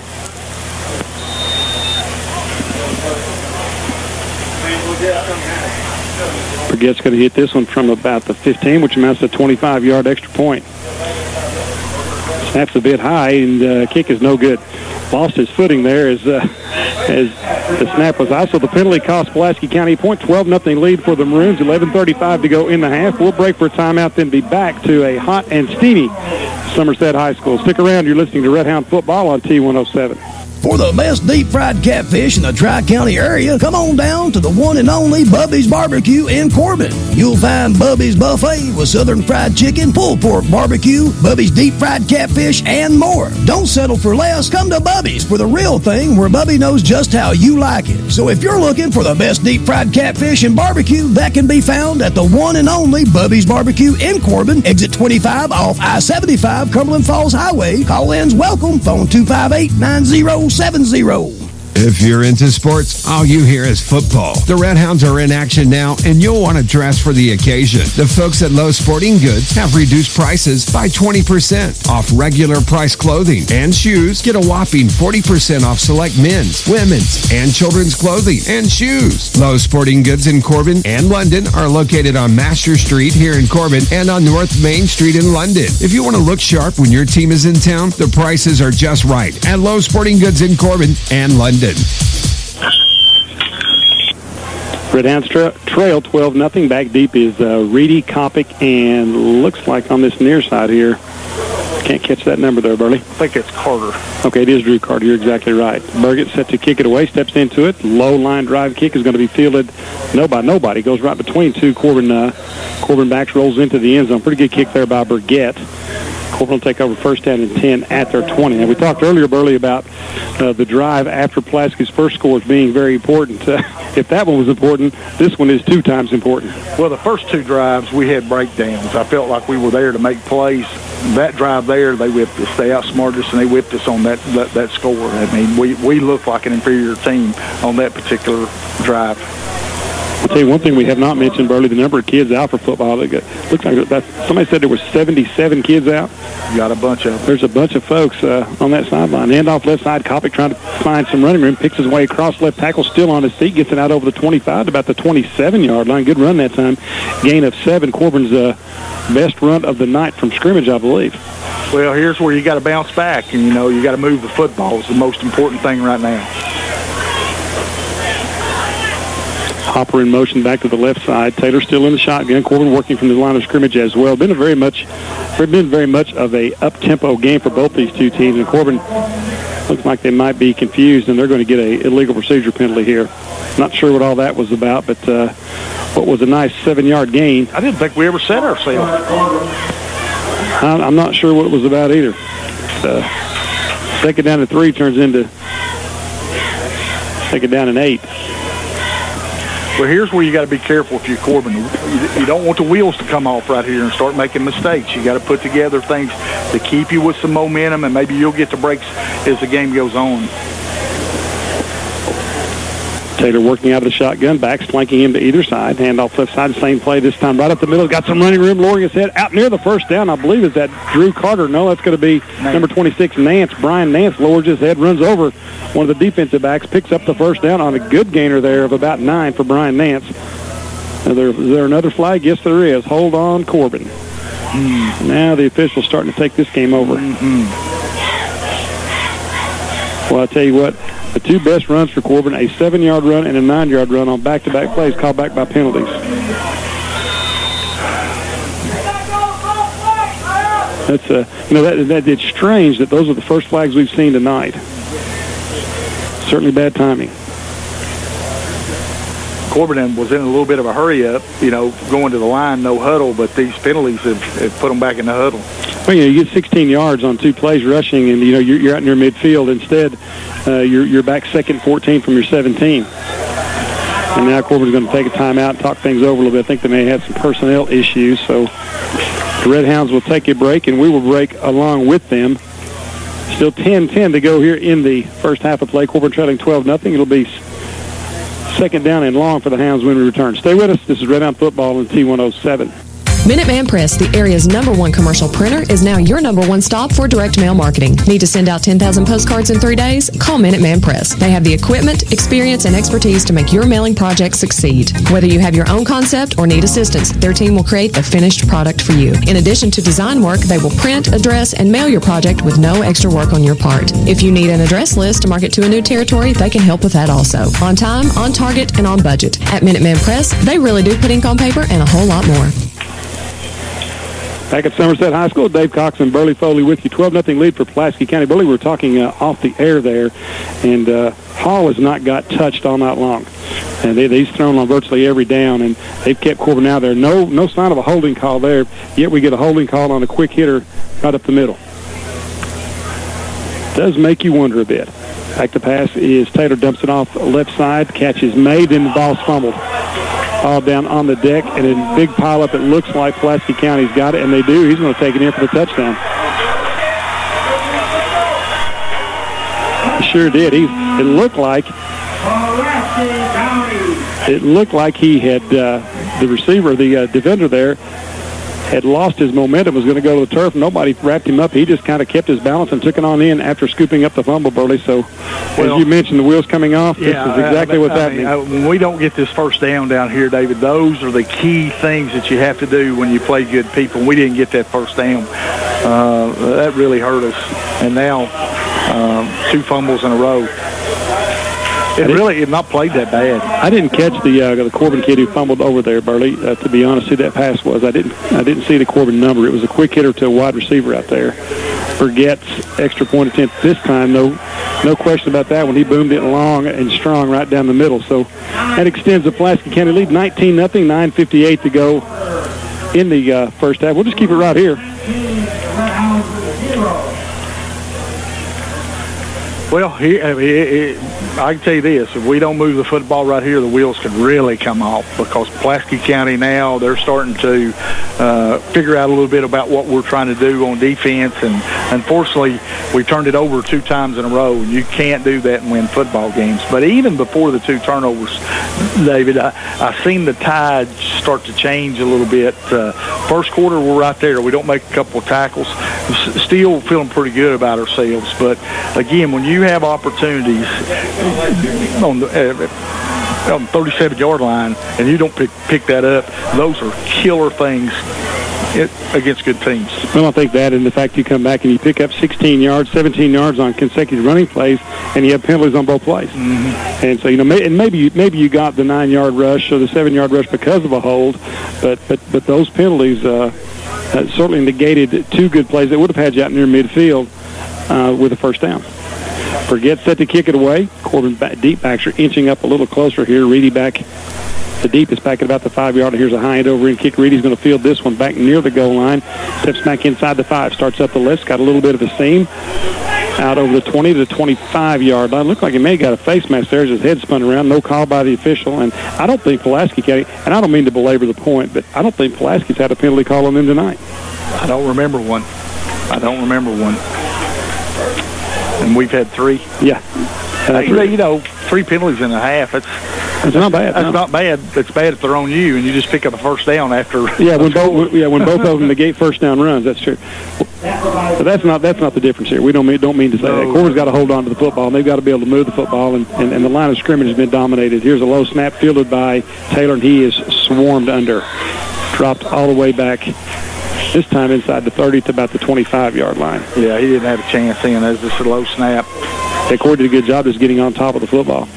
Burgett's going to hit this one from about the 15, which amounts to a 25-yard extra point. Snaps a bit high, and kick is no good. Lost his footing there as the snap was out. So the penalty cost Pulaski County a point. 12-0 lead for the Maroons. 11:35 to go in the half. We'll break for a timeout, then be back to a hot and steamy Somerset High School. Stick around. You're listening to Redhound Football on T107. For the best deep-fried catfish in the Tri-County area, come on down to the one and only Bubby's Barbecue in Corbin. You'll find Bubby's Buffet with southern fried chicken, pulled pork barbecue, Bubby's deep-fried catfish, and more. Don't settle for less. Come to Bubby's for the real thing, where Bubby knows just how you like it. So if you're looking for the best deep-fried catfish and barbecue, that can be found at the one and only Bubby's Barbecue in Corbin, exit 25 off I-75 Cumberland Falls Highway. Call-ins welcome. Phone 258-9070. If you're into sports, all you hear is football. The Redhounds are in action now, and you'll want to dress for the occasion. The folks at Lowe's Sporting Goods have reduced prices by 20% off regular price clothing and shoes. Get a whopping 40% off select men's, women's, and children's clothing and shoes. Lowe's Sporting Goods in Corbin and London are located on Master Street here in Corbin and on North Main Street in London. If you want to look sharp when your team is in town, the prices are just right at Lowe's Sporting Goods in Corbin and London. Redhounds trail 12-0. Back deep is Reedy, Kopic, and looks like on this near side here. Can't catch that number there, Burley. I think it's Carter. Okay, it is Drew Carter. You're exactly right. Burgett set to kick it away, steps into it. Low line drive kick is going to be fielded by nobody. Goes right between 2 Corbin backs, rolls into the end zone. Pretty good kick there by Burgett. Corbin will take over first down and 10 at their 20. Now, we talked earlier, Burley, about the drive after Pulaski's first scores being very important. If that one was important, this one is 2 times important. Well, the first 2 drives, we had breakdowns. I felt like we were there to make plays. That drive there, they whipped us. They outsmarted us, and they whipped us on that score. I mean, we looked like an inferior team on that particular drive. I'll tell you one thing we have not mentioned, Burley, the number of kids out for football. Looks like somebody said there were 77 kids out. Got a bunch of them. There's a bunch of folks on that sideline. Handoff left side. Kopic trying to find some running room. Picks his way across. Left tackle still on his feet. Gets it out over the 25 to about the 27-yard line. Good run that time. Gain of 7. Corbin's best run of the night from scrimmage, I believe. Well, here's where you got to bounce back. And, you got to move the football. It's the most important thing right now. Hopper in motion back to the left side. Taylor still in the shotgun. Corbin working from the line of scrimmage as well. Been very much of a up-tempo game for both these two teams. And Corbin looks like they might be confused, and they're going to get a illegal procedure penalty here. Not sure what all that was about, but what was a nice 7-yard gain. I didn't think we ever set ourselves. I'm not sure what it was about either. Second down and 3 turns into second down and 8. Well, here's where you got to be careful if you're Corbin. You don't want the wheels to come off right here and start making mistakes. You got to put together things to keep you with some momentum, and maybe you'll get the breaks as the game goes on. Taylor working out of the shotgun, backs flanking him to either side. Handoff left side, same play this time right up the middle. Got some running room, lowering his head out near the first down. I believe is that Drew Carter. No, that's going to be number 26, Nance. Brian Nance lowers his head, runs over one of the defensive backs, picks up the first down on a good gainer there of about 9 for Brian Nance. Is there another flag? Yes, there is. Hold on, Corbin. Now the official's starting to take this game over. Well, I'll tell you what. The two best runs for Corbin, a 7-yard run and a 9-yard run on back-to-back plays called back by penalties. That's it's strange that those are the first flags we've seen tonight. Certainly bad timing. Corbin was in a little bit of a hurry-up, going to the line, no huddle, but these penalties have put them back in the huddle. Well, you get 16 yards on 2 plays rushing, and you're out in your midfield. Instead, you're back second 14 from your 17. And now Corbin's going to take a timeout and talk things over a little bit. I think they may have some personnel issues, so the Redhounds will take a break, and we will break along with them. Still 10-10 to go here in the first half of play. Corbin trailing 12-0. It'll be second down and long for the Hounds when we return. Stay with us. This is Redhound Football on T107. Minuteman Press, the area's #1 commercial printer, is now your #1 stop for direct mail marketing. Need to send out 10,000 postcards in 3 days? Call Minuteman Press. They have the equipment, experience, and expertise to make your mailing project succeed. Whether you have your own concept or need assistance, their team will create the finished product for you. In addition to design work, they will print, address, and mail your project with no extra work on your part. If you need an address list to market to a new territory, they can help with that also. On time, on target, and on budget. At Minuteman Press, they really do put ink on paper and a whole lot more. Back at Somerset High School, Dave Cox and Burley Foley with you. 12-0 lead for Pulaski County. Burley, we were talking off the air there, and Hall has not got touched all night long. And he's thrown on virtually every down, and they've kept Corbin out there. No sign of a holding call there, yet we get a holding call on a quick hitter right up the middle. Does make you wonder a bit. Back to pass is Taylor, dumps it off left side. Catch is made, then the ball's fumbled. All down on the deck, and a big pile-up. It looks like Pulaski County's got it, and they do. He's going to take it in for the touchdown. He sure did. It looked like he had the receiver, the defender there, had lost his momentum, was going to go to the turf. Nobody wrapped him up. He just kind of kept his balance and took it on in after scooping up the fumble, Burley. So, as you mentioned, the wheels coming off, this is exactly what's happening. When we don't get this first down here, David, those are the key things that you have to do when you play good people. We didn't get that first down. That really hurt us. And now 2 fumbles in a row. It not played that bad. I didn't catch the Corbin kid who fumbled over there, Burley. To be honest, who that pass was, I didn't see the Corbin number. It was a quick hitter to a wide receiver out there. Forgets extra point attempt this time. No question about that one. He boomed it long and strong right down the middle. So that extends the Pulaski County lead, 19-0, 9:58 to go in the first half. We'll just keep it right here. Well, I can tell you this. If we don't move the football right here, the wheels could really come off, because Pulaski County now, they're starting to figure out a little bit about what we're trying to do on defense. And unfortunately, we turned it over 2 times in a row, and you can't do that and win football games. But even before the 2 turnovers, David, I seen the tide start to change a little bit. First quarter, we're right there. We don't make a couple of tackles. Still feeling pretty good about ourselves. But, again, when you have opportunities on the 37-yard line and you don't pick that up, those are killer things against good teams. Well, I think that, and the fact you come back and you pick up 16 yards, 17 yards on consecutive running plays, and you have penalties on both plays. Mm-hmm. And so, maybe you got the 9-yard rush or the 7-yard rush because of a hold, but those penalties certainly negated 2 good plays that would have had you out near midfield with a first down. Forget set to kick it away. Corbin deep backs are inching up a little closer here. Reedy back, the deepest back at about the 5-yard. Here's a high end over and kick. Reedy's going to field this one back near the goal line. Steps back inside the 5. Starts up the left. Got a little bit of a seam. Out over the 20 to the 25-yard line. Looked like he may have got a face mask there as his head spun around. No call by the official. And I don't think Pulaski County, and I don't mean to belabor the point, but I don't think Pulaski's had a penalty call on them tonight. I don't remember one. And we've had 3. Yeah. 3 penalties in a half. That's not bad. That's not bad. It's bad if they're on you and you just pick up a first down after. When both of them negate first down runs, that's true. But that's not the difference here. We don't mean to say that. Corbin's got to hold on to the football, and they've got to be able to move the football, and the line of scrimmage has been dominated. Here's a low snap fielded by Taylor, and he is swarmed under. Dropped all the way back, this time inside the 30 to about the 25-yard line. Yeah, he didn't have a chance in. That was just a low snap. Yeah, Corey did a good job just getting on top of the football.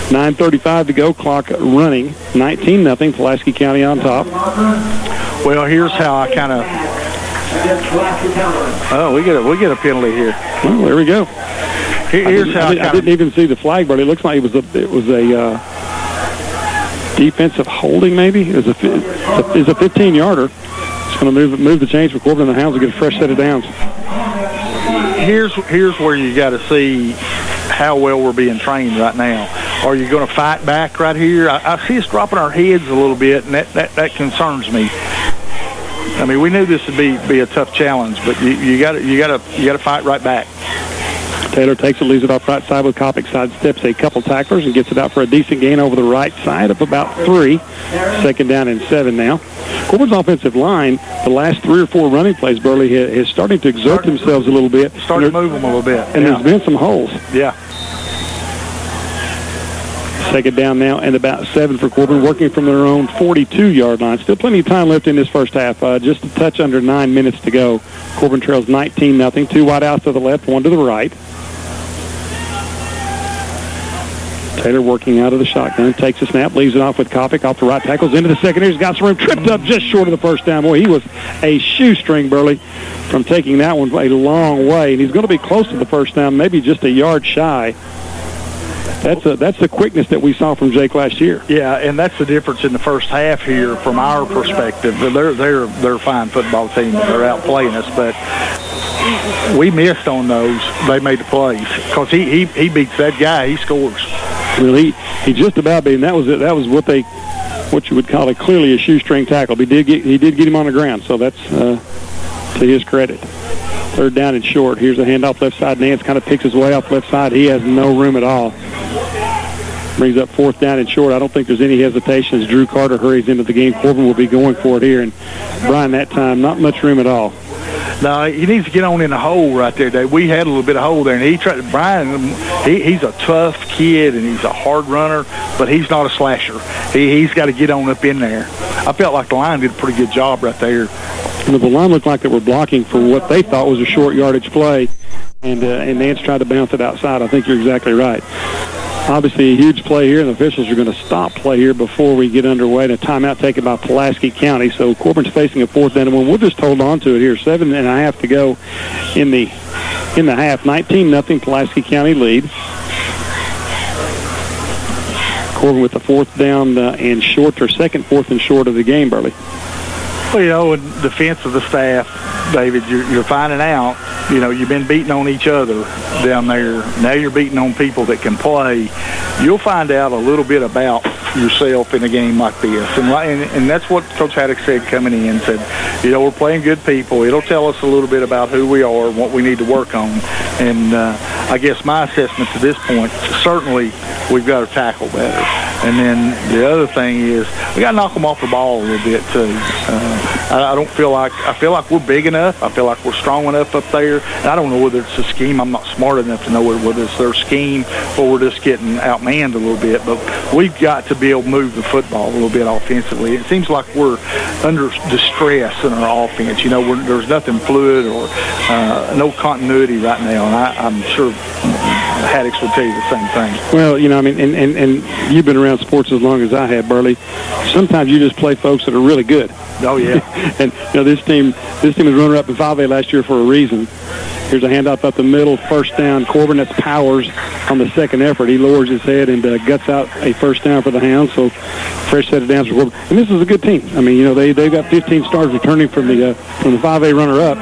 9:35 to go, clock running, 19-0, Pulaski County on top. Well, here's how I kind of... Oh, we get a penalty here. Well, there we go. Here's how I didn't even see the flag, but it looks like it was a defensive holding, maybe. It was a 15-yarder. It's going to move the chains for Corbin, and the Hounds will get a fresh set of downs. Here's where you got to see how well we're being trained right now. Are you going to fight back right here? I see us dropping our heads a little bit, and that concerns me. I mean, we knew this would be a tough challenge, but you got to fight right back. Taylor takes it, leaves it off right side with Kopic, sidesteps a couple tacklers and gets it out for a decent gain over the right side of about 3. Second down and 7 now. Corbin's offensive line, the last 3 or 4 running plays, Burley, is starting to exert themselves a little bit. Starting to move them a little bit. And there's been some holes. Yeah. Second down now and about 7 for Corbin, working from their own 42-yard line. Still plenty of time left in this first half. Just a touch under 9 minutes to go. Corbin trails 19-0. 2 wide outs to the left, 1 to the right. Taylor working out of the shotgun, takes a snap, leaves it off with Kopic off the right tackles into the secondary. He's got some room, tripped up just short of the first down. Boy, he was a shoestring, Burley, from taking that one a long way. And he's going to be close to the first down, maybe just a yard shy. That's the quickness that we saw from Jake last year. Yeah, and that's the difference in the first half here from our perspective. They're a fine football team. They're outplaying us, but we missed on those. They made the plays because he beats that guy. He scores. Well, he just about beat, and that was what you would call clearly a shoestring tackle. He did get him on the ground, so that's to his credit. Third down and short. Here's a handoff left side. Nance kind of picks his way off left side. He has no room at all. Brings up 4th down and short. I don't think there's any hesitation as Drew Carter hurries into the game. Corbin will be going for it here, and Brian that time not much room at all. No, he needs to get on in the hole right there, Dave. We had a little bit of hole there, and Brian, he's a tough kid, and he's a hard runner, but he's not a slasher. He's got to get on up in there. I felt like the line did a pretty good job right there. The line looked like they were blocking for what they thought was a short yardage play, and Nance tried to bounce it outside. I think you're exactly right. Obviously a huge play here, and the officials are going to stop play here before we get underway. And a timeout taken by Pulaski County. So Corbin's facing a 4th down and 1. We'll just hold on to it here. 7.5 to go in the half. 19-0 Pulaski County lead. Corbin with the 4th down and short, or second 4th and short of the game, Burley. Well, in defense of the staff, David, you're finding out, you've been beating on each other down there. Now you're beating on people that can play. You'll find out a little bit about yourself in a game like this. And that's what Coach Haddock said coming in, said, we're playing good people. It'll tell us a little bit about who we are and what we need to work on. And I guess my assessment to this point, certainly we've got to tackle better. And then the other thing is we got to knock them off the ball a little bit too. I feel like we're big enough. I feel like we're strong enough up there. And I don't know whether it's a scheme. I'm not smart enough to know whether it's their scheme or we're just getting outmanned a little bit. But we've got to be able to move the football a little bit offensively. It seems like we're under distress in our offense. There's nothing fluid or no continuity right now. And I'm sure Haddocks would tell you the same thing. Well, and you've been around sports as long as I have, Burley. Sometimes you just play folks that are really good. Oh, yeah. And, this team was runner-up in 5A last year for a reason. Here's a handoff up the middle, first down. Corbin, that's Powers on the second effort. He lowers his head and guts out a first down for the Hounds. So, fresh set of downs for Corbin. And this is a good team. I mean, they've got 15 stars returning from the 5A runner-up.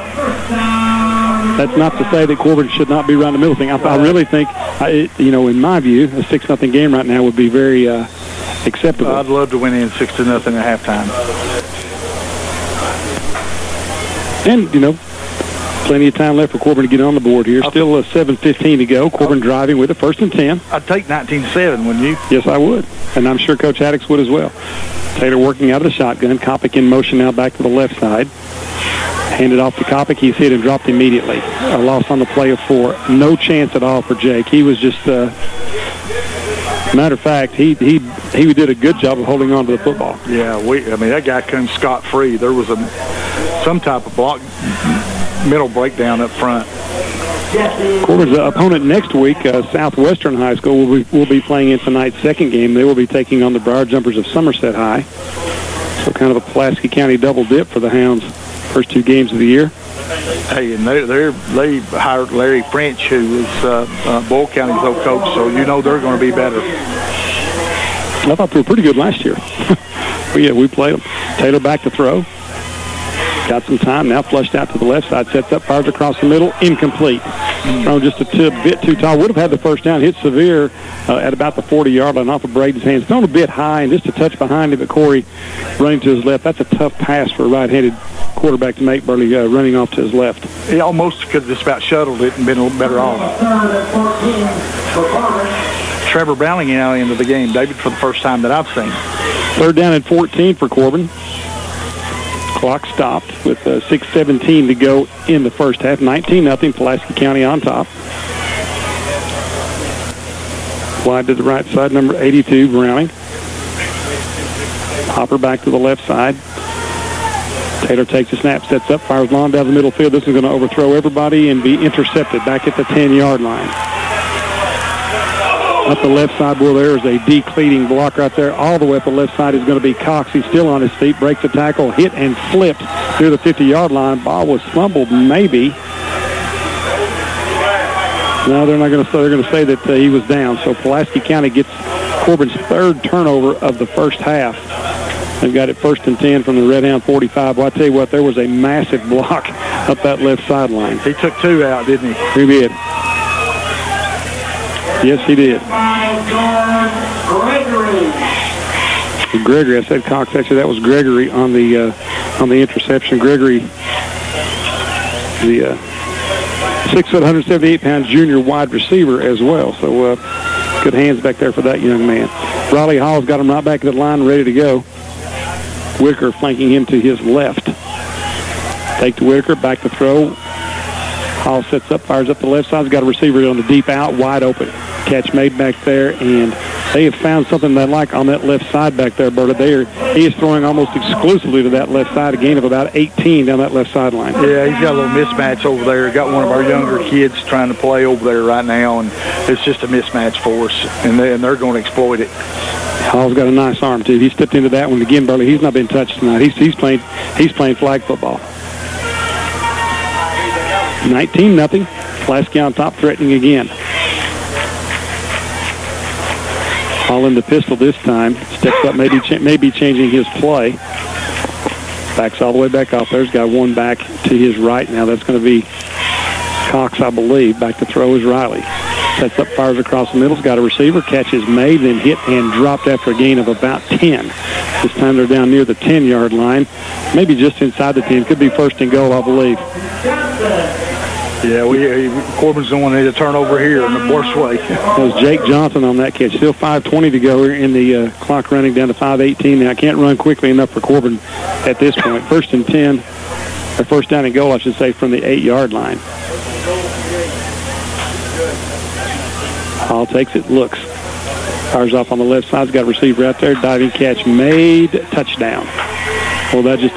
That's not to say that Corbin should not be around the middle thing. I really think, in my view, a 6-0 game right now would be very acceptable. I'd love to win in 6-0 at halftime. And, Plenty of time left for Corbin to get on the board here. Still 7:15 to go. Corbin driving with it, 1st and 10. I'd take 19-7, wouldn't you? Yes, I would. And I'm sure Coach Haddix would as well. Taylor working out of the shotgun. Kopic in motion now back to the left side. Handed off to Kopic. He's hit and dropped immediately. A loss on the play of 4. No chance at all for Jake. He was just... matter of fact, he did a good job of holding on to the football. Yeah, that guy came scot-free. There was some type of block middle breakdown up front. Corbin's opponent next week, Southwestern High School, will be playing in tonight's second game. They will be taking on the Briar Jumpers of Somerset High. So kind of a Pulaski County double dip for the Hounds' first 2 games of the year. Hey, and they hired Larry French, who is Boyle County's old coach, so you know they're going to be better. I thought they were pretty good last year. But yeah, we played them. Taylor back to throw. Got some time, now flushed out to the left side, sets up, fires across the middle, incomplete. Thrown just a bit too tall. Would have had the first down, hit severe at about the 40-yard line off of Braden's hands. Thrown a bit high and just a touch behind him, but Corey running to his left. That's a tough pass for a right-handed quarterback to make, Burley running off to his left. He almost could have just about shuttled it and been a little better off. Trevor Browning now into the game, David, for the first time that I've seen. 3rd down and 14 for Corbin. Clock stopped with 6:17 to go in the first half. 19-0, Pulaski County on top. Wide to the right side, number 82, Browning. Hopper back to the left side. Taylor takes a snap, sets up, fires long down the middle field. This is going to overthrow everybody and be intercepted back at the 10-yard line. Up the left side, well, there is a decleating block right there. All the way up the left side is going to be Cox. He's still on his feet, breaks the tackle, hit and flipped through the 50-yard line. Ball was fumbled, maybe. No, they're not going to say. They're going to say that he was down. So Pulaski County gets Corbin's 3rd turnover of the first half. They've got it 1st and 10 from the Redhound 45. Well, I tell you what, there was a massive block up that left sideline. He took 2 out, didn't he? He did. Yes, he did. Gregory, I said Cox. Actually, that was Gregory on the interception. Gregory, the 6 foot, 178-pound junior wide receiver as well. So good hands back there for that young man. Riley Hall's got him right back at the line, ready to go. Whitaker flanking him to his left. Take to Whitaker, back to throw. Hall sets up, fires up the left side. He's got a receiver on the deep out, wide open. Catch made back there, and they have found something they like on that left side back there, Berta. He is throwing almost exclusively to that left side, a gain of about 18 down that left sideline. Yeah, he's got a little mismatch over there. Got one of our younger kids trying to play over there right now, and it's just a mismatch for us, and they're going to exploit it. Hall's got a nice arm, too. He stepped into that one again, Burley. He's not been touched tonight. He's playing flag football. 19-0. Pulaski on top, threatening again. Hall in the pistol this time. Steps up, maybe changing his play. Backs all the way back off there. He's got one back to his right now. That's going to be Cox, I believe. Back to throw is Riley. Sets up, fires across the middle. He's got a receiver. Catch is made, then hit and dropped after a gain of about 10. This time they're down near the 10-yard line. Maybe just inside the 10. Could be 1st and goal, I believe. Yeah, Corbin's going to need a turnover here in the worst way. That was Jake Johnson on that catch. Still 5:20 to go in the clock running down to 5:18. Now, I can't run quickly enough for Corbin at this point. 1st and 10, or 1st down and goal, I should say, from the 8-yard line. Hall takes it, looks. Fires off on the left side. He's got a receiver out there. Diving catch made. Touchdown. Well, that's just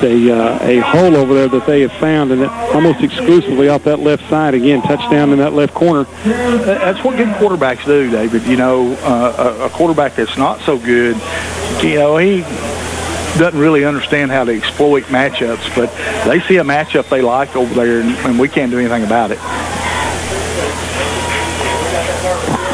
a hole over there that they have found, and almost exclusively off that left side. Again, touchdown in that left corner. That's what good quarterbacks do, David. You know, a quarterback that's not so good, you know, he doesn't really understand how to exploit matchups, but they see a matchup they like over there, and we can't do anything about it.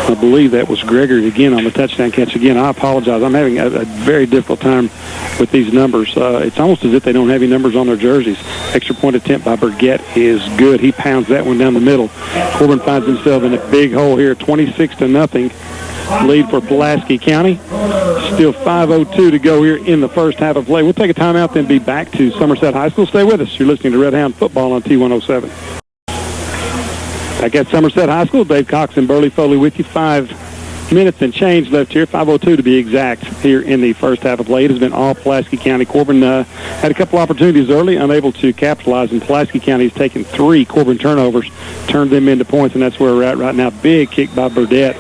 I believe that was Gregory again on the touchdown catch. Again, I apologize. I'm having a very difficult time with these numbers. It's almost as if they don't have any numbers on their jerseys. Extra point attempt by Burgett is good. He pounds that one down the middle. Corbin finds himself in a big hole here, 26-0. Lead for Pulaski County. Still 5:02 to go here in the first half of play. We'll take a timeout, then be back to Somerset High School. Stay with us. You're listening to Redhound Football on T107. Back at Somerset High School, Dave Cox and Burley Foley with you. 5 minutes and change left here, 5:02 to be exact, here in the first half of play. It has been all Pulaski County. Corbin had a couple opportunities early, unable to capitalize, and Pulaski County has taken 3 Corbin turnovers, turned them into points, and that's where we're at right now. Big kick by Burdette.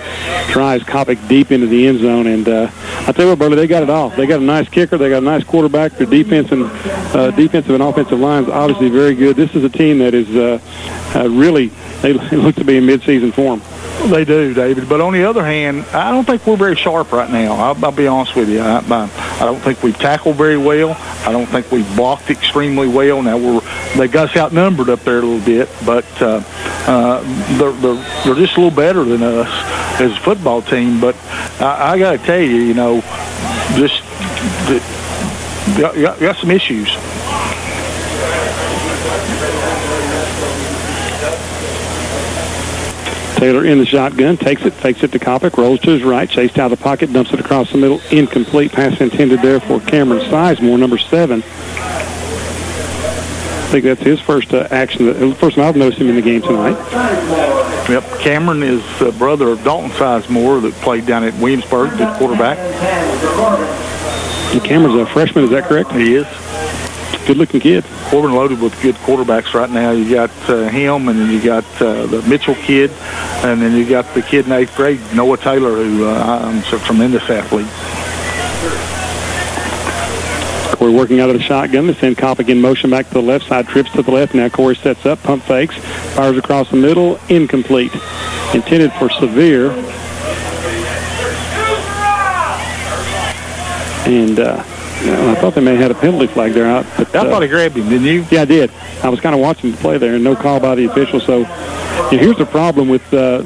Drives Kopic deep into the end zone, and I tell you what, Burley, they got it all. They got a nice kicker. They got a nice quarterback. Their defensive and offensive lines obviously very good. This is a team that is really, they look to be in mid-season form. They do, David. But on the other hand, I don't think we're very sharp right now. I'll be honest with you. I don't think we've tackled very well. I don't think we've blocked extremely well. Now, they got us outnumbered up there a little bit, but they're just a little better than us as a football team. But I got to tell you, just got some issues. Taylor in the shotgun, takes it, fakes it to Kopic, rolls to his right, chased out of the pocket, dumps it across the middle, incomplete. Pass intended there for Cameron Sizemore, number 7. I think that's his first action, the first time I've noticed him in the game tonight. Yep, Cameron is the brother of Dalton Sizemore that played down at Williamsburg, the quarterback. And Cameron's a freshman, is that correct? He is. Good-looking kid. Corbin loaded with good quarterbacks right now. You got him, and then you got the Mitchell kid, and then you got the kid in 8th grade, Noah Taylor, who is a tremendous athlete. Corey working out of the shotgun. They send Kopic in motion back to the left side, trips to the left. Now Corey sets up, pump fakes, fires across the middle, incomplete. Intended for Sevier. And I thought they may have had a penalty flag there out. But, I thought he grabbed him, didn't you? Yeah, I did. I was kind of watching the play there, and no call by the official. So here's the problem with the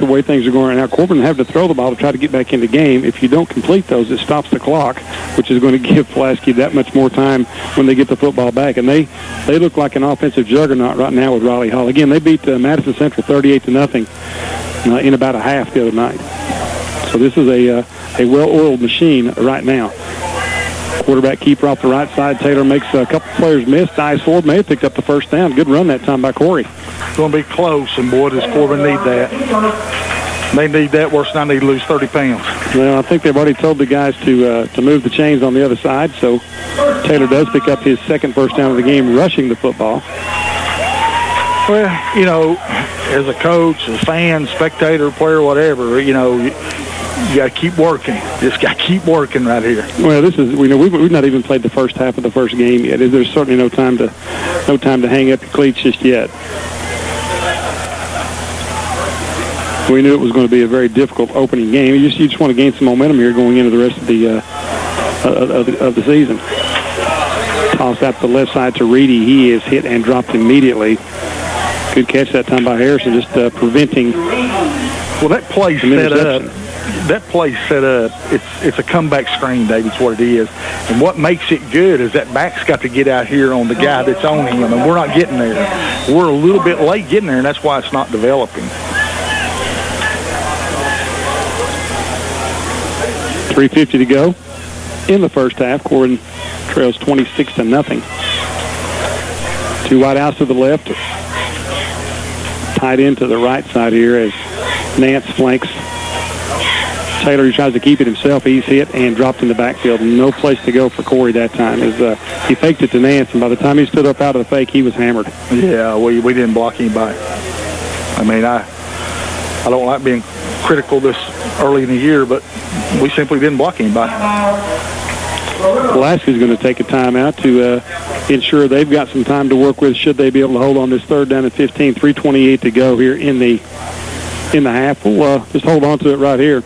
way things are going right now. Corbin having to throw the ball to try to get back in the game. If you don't complete those, it stops the clock, which is going to give Pulaski that much more time when they get the football back. And they look like an offensive juggernaut right now with Riley Hall. Again, they beat Madison Central 38-0 in about a half the other night. So this is a well-oiled machine right now. Quarterback keeper off the right side. Taylor makes a couple players miss. Dives forward. May have picked up the first down. Good run that time by Corey. It's going to be close, and boy, does Corbin need that. They need that worse than I need to lose 30 pounds. Well, I think they've already told the guys to move the chains on the other side, so Taylor does pick up his second first down of the game rushing the football. Well, as a coach, as a fan, spectator, player, whatever, you got to keep working. Just got to keep working right here. Well, we've not even played the first half of the first game yet. There's certainly no time to hang up your cleats just yet. We knew it was going to be a very difficult opening game. You just want to gain some momentum here going into the rest of the season. Toss out to the left side to Reedy. He is hit and dropped immediately. Good catch that time by Harrison, just preventing. Well, that play set up. That play set up, it's a comeback screen, David's what it is. And what makes it good is that back's got to get out here on the guy that's on him, and we're not getting there. We're a little bit late getting there, and that's why it's not developing. 3:50 to go in the first half. Corbin trails 26-0. 2 wide outs to the left. Tied in to the right side here as Nance flanks Taylor. He tries to keep it himself. He's hit and dropped in the backfield. No place to go for Corey that time. He faked it to Nance, and by the time he stood up out of the fake, he was hammered. Yeah, we didn't block anybody. I mean, I don't like being critical this early in the year, but we simply didn't block anybody. Pulaski's going to take a timeout to ensure they've got some time to work with should they be able to hold on this third down at 15. 3:28 to go here in the half. We'll just hold on to it right here.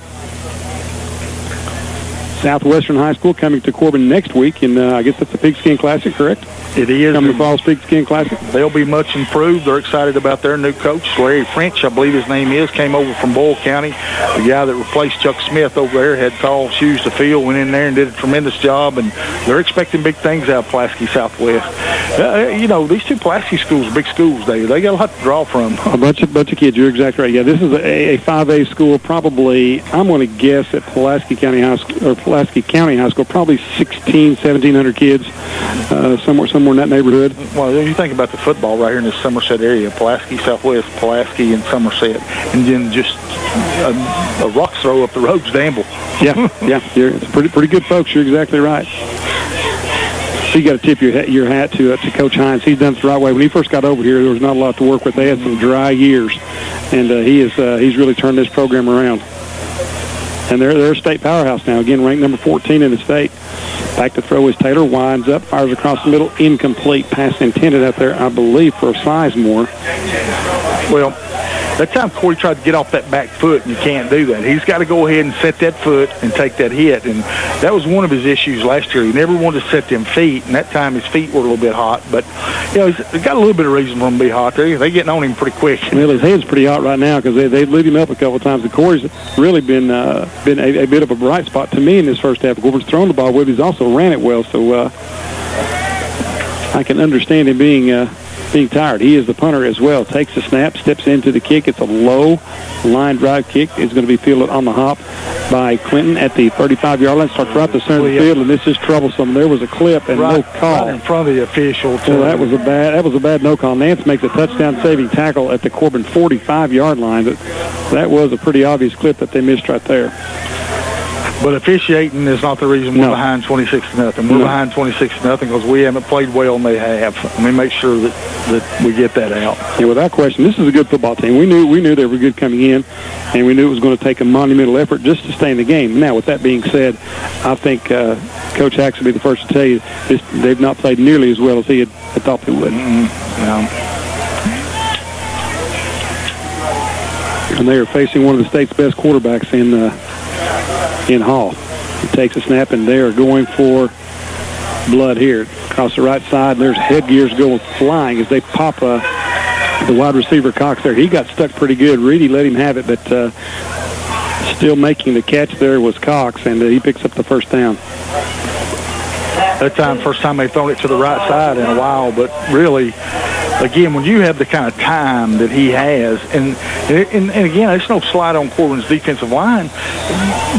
Southwestern High School coming to Corbin next week, and I guess that's the Pigskin Classic, correct? It is. Coming to Falls Pigskin Classic. They'll be much improved. They're excited about their new coach, Larry French, I believe his name is, came over from Boyle County. The guy that replaced Chuck Smith over there had tall shoes to fill, went in there and did a tremendous job, and they're expecting big things out of Pulaski Southwest. These two Pulaski schools are big schools. They got a lot to draw from. A bunch of kids. You're exactly right. Yeah, this is a 5A school. Probably, I'm going to guess at Pulaski County High School or Pulaski County High School, probably 1,700 kids, somewhere in that neighborhood. Well, you think about the football right here in the Somerset area, Pulaski, Southwest, Pulaski, and Somerset, and then just a rock throw up the road to Danville. Yeah, it's pretty good folks. You're exactly right. So you got to tip your hat to Coach Hines. He's done it the right way. When he first got over here, there was not a lot to work with. They had some dry years, and he's really turned this program around. And they're a state powerhouse now. Again, ranked number 14 in the state. Back to throw is Taylor. Winds up, fires across the middle. Incomplete. Pass intended out there, I believe, for Sizemore. Well, that time Corey tried to get off that back foot, and you can't do that. He's got to go ahead and set that foot and take that hit. And that was one of his issues last year. He never wanted to set them feet, and that time his feet were a little bit hot. But, he's got a little bit of reason for him to be hot. They're getting on him pretty quick. Well, his head's pretty hot right now because they lit him up a couple of times. And Corey's really been a bit of a bright spot to me in this first half. Corbin's thrown the ball well. He's also ran it well, so I can understand him being tired. He is the punter as well. Takes the snap, steps into the kick. It's a low line drive kick. It's going to be fielded on the hop by Clinton at the 35-yard line. Starts right to center of the field, and this is troublesome. There was a clip and no call. Right in front of the official. So that was a bad no call. Nance makes a touchdown-saving tackle at the Corbin 45-yard line. That was a pretty obvious clip that they missed right there. But officiating is not the reason we're behind 26-0. We're behind 26-0 because we haven't played well and they have. Let me make sure that we get that out. Yeah, without question, this is a good football team. We knew they were good coming in, and we knew it was going to take a monumental effort just to stay in the game. Now, with that being said, I think Coach Hacks will be the first to tell you they've not played nearly as well as he had thought they would. And they are facing one of the state's best quarterbacks in Hall. He takes a snap, and they are going for blood here. Across the right side, there's headgears going flying as they pop the wide receiver Cox there. He got stuck pretty good. Reedy let him have it, but still making the catch there was Cox, and he picks up the first down. That time, first time they've thrown it to the right side in a while, but really, again, when you have the kind of time that he has, and again, there's no slide on Corbin's defensive line.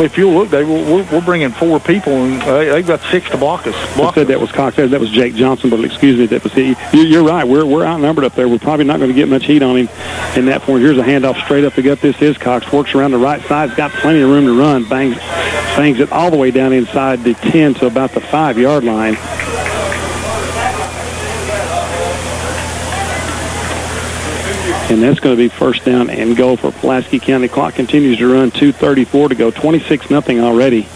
If you look, we're bringing 4 people, and they've got 6 to block us. I said that was Cox. That was Jake Johnson, but excuse me, that was he. You're right. We're outnumbered up there. We're probably not going to get much heat on him in that point. Here's a handoff straight up the gut. This is Cox. Works around the right side. He's got plenty of room to run. Bangs it all the way down inside the 10 to about the 5-yard line. And that's going to be first down and goal for Pulaski County. Clock continues to run. 2:34 to go. 26-0 already.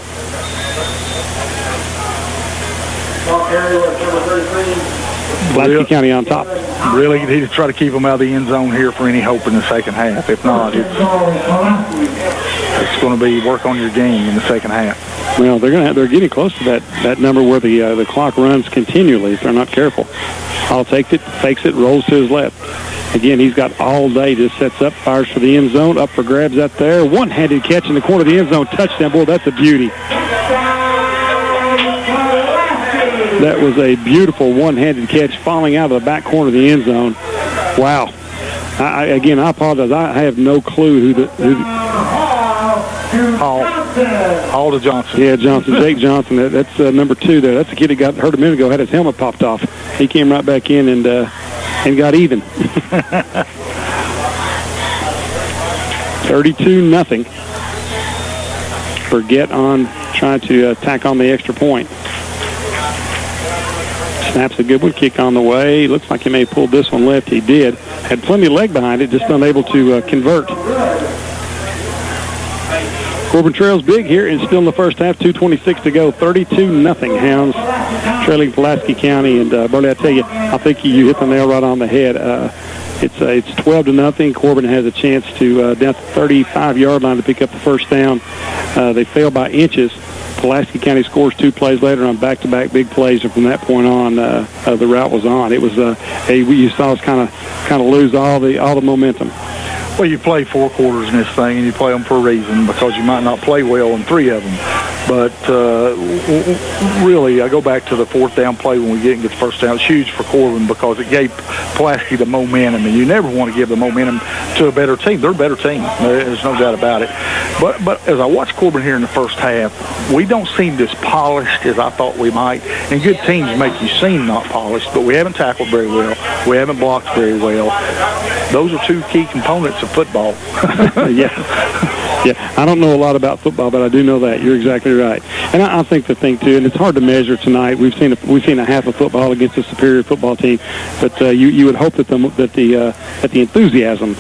Pulaski County on top. Really need to try to keep them out of the end zone here for any hope in the second half. If not, it's going to be work on your game in the second half. Well, they're getting close to that number where the clock runs continually if they're not careful. Hall takes it, fakes it, rolls to his left. Again, he's got all day. Just sets up, fires for the end zone. Up for grabs out there. One-handed catch in the corner of the end zone. Touchdown. Boy, that's a beauty. That was a beautiful one-handed catch falling out of the back corner of the end zone. Wow. I apologize. I have no clue who Hall to Johnson. Yeah, Johnson. Jake Johnson. That's number 2 there. That's the kid that got hurt a minute ago. Had his helmet popped off. He came right back in and got even. 32-0. Forget on trying to tack on the extra point. Snaps a good one. Kick on the way. Looks like he may have pulled this one left. He did. Had plenty of leg behind it, just unable to convert. Corbin trails big here, and still in the first half. 2:26 to go. 32-0. Hounds trailing Pulaski County. And Burley, I tell you, I think you hit the nail right on the head. It's 12-0. Corbin has a chance to down to the 35-yard line to pick up the first down. They fail by inches. Pulaski County scores 2 plays later on back-to-back big plays, and from that point on, the route was on. It was you saw us kind of lose all the momentum. Well, you play 4 quarters in this thing, and you play them for a reason because you might not play well in 3 of them. But really, I go back to the 4th down play when we get the first down. It's huge for Corbin because it gave Pulaski the momentum, and you never want to give the momentum to a better team. They're a better team. There's no doubt about it. But as I watch Corbin here in the first half, we don't seem as polished as I thought we might. And good teams make you seem not polished, but we haven't tackled very well. We haven't blocked very well. Those are 2 key components of football. Yeah. I don't know a lot about football, but I do know that. You're exactly right. And I think the thing, too, and it's hard to measure tonight. We've seen a half of football against a superior football team, but you would hope that the enthusiasm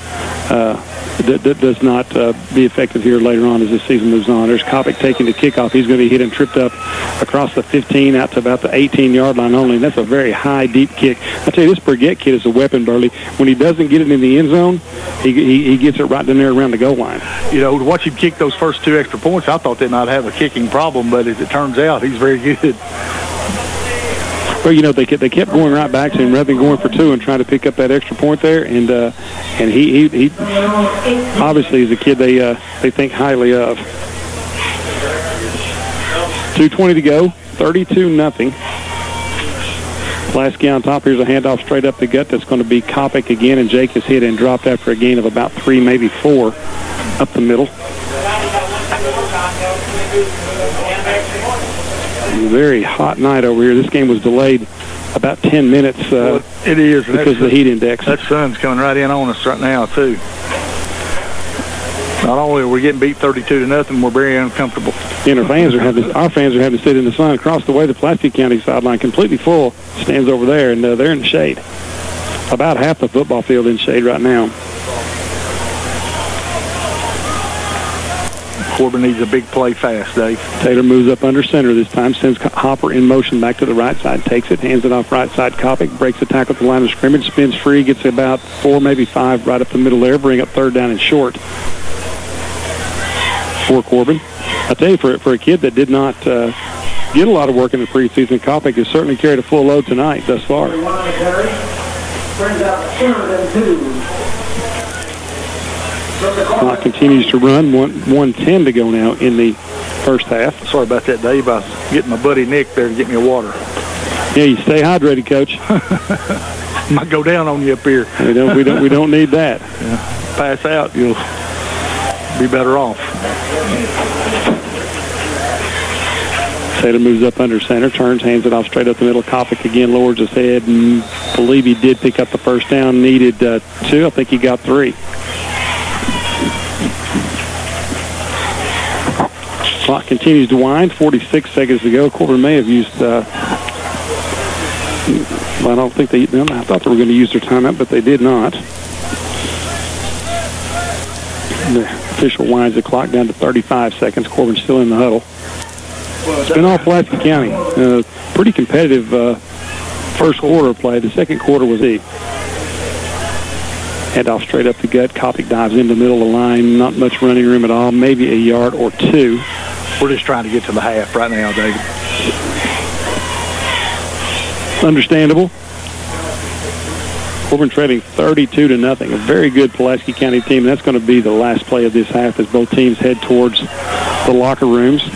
that does not be effective here later on as this season moves on. There's Kopic taking the kickoff. He's going to be hit and tripped up across the 15 out to about the 18-yard line only. And that's a very high, deep kick. I tell you, this Burgett kid is a weapon, Burley. When he doesn't get it in the end zone, he gets it right down there around the goal line. You know, to watch him kick those first 2 extra points, I thought they might have a kicking problem, but as it turns out, he's very good. Well, you know, they kept going right back to him rather than going for 2 and trying to pick up that extra point there. And he obviously is a kid they think highly of. 2:20 to go, 32-0. Pulaski on top. Here's a handoff straight up the gut. That's going to be Kopic again, and Jake is hit and dropped after a gain of about 3, maybe 4 up the middle. Very hot night over here. This game was delayed about 10 minutes. It is because of the heat index. That sun's coming right in on us right now too. Not only are we getting beat 32-0, we're very uncomfortable. And our fans are having to sit in the sun across the way. The Pulaski County sideline completely full stands over there, and they're in the shade. About half the football field in shade right now. Corbin needs a big play fast, Dave. Taylor moves up under center this time, sends Hopper in motion back to the right side, takes it, hands it off right side. Kopic breaks the tackle at the line of scrimmage, spins free, gets about 4, maybe 5 right up the middle there, bring up 3rd down and short for Corbin. I tell you, for a kid that did not get a lot of work in the preseason, Kopic has certainly carried a full load tonight thus far. Brings up 3rd and 2. Clock continues to run. 1:10 to go now in the first half. Sorry about that, Dave. I was getting my buddy Nick there to get me a water. Yeah, you stay hydrated, Coach. Might go down on you up here. We don't need that. Yeah. Pass out, you'll be better off. Taylor moves up under center, turns, hands it off straight up the middle. Kopic again lowers his head, and believe he did pick up the first down. Needed 2. I think he got 3. Clock continues to wind. 46 seconds to go. Corbin may have used. I don't think they. I thought they were going to use their timeout, but they did not. The official winds the clock down to 35 seconds. Corbin's still in the huddle. It's been all Pulaski County. Pretty competitive first quarter play. The second quarter was the handoff straight up the gut. Kopic dives into the middle of the line. Not much running room at all. Maybe a yard or 2. We're just trying to get to the half right now, David. Understandable. Corbin trailing 32-0. A very good Pulaski County team. That's going to be the last play of this half as both teams head towards the locker rooms.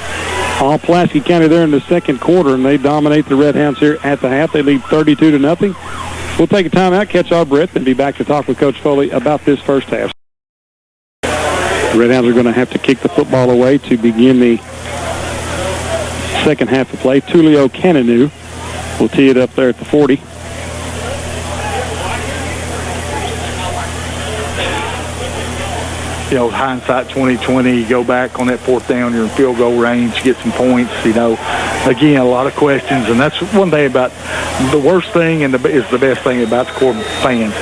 All Pulaski County there in the second quarter, and they dominate the Redhounds here at the half. They lead 32-0. We'll take a timeout, catch our breath, and be back to talk with Coach Foley about this first half. The Redhounds are going to have to kick the football away to begin the second half of play. Tulio Cananu will tee it up there at the 40. You know, hindsight 2020, you go back on that 4th down, you're in field goal range, get some points, you know. Again, a lot of questions, and that's one thing about the worst thing and is the best thing about the Corbin fans.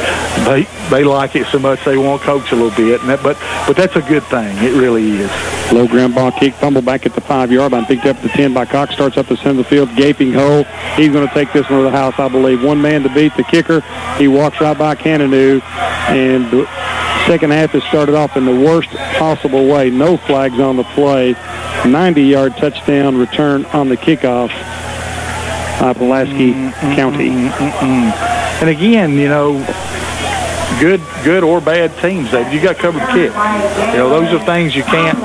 They like it so much they want to coach a little bit, and but that's a good thing. It really is. Low ground ball kick, fumble back at the 5-yard line, picked up at the 10 by Cox, starts up the center of the field, gaping hole. He's going to take this one to the house, I believe. One man to beat the kicker. He walks right by Cananu, and the second half has started off in the worst possible way. No flags on the play. 90-yard touchdown return on the kickoff by Pulaski County. And again, you know, good or bad teams, David, you got to cover the kick. You know, those are things you can't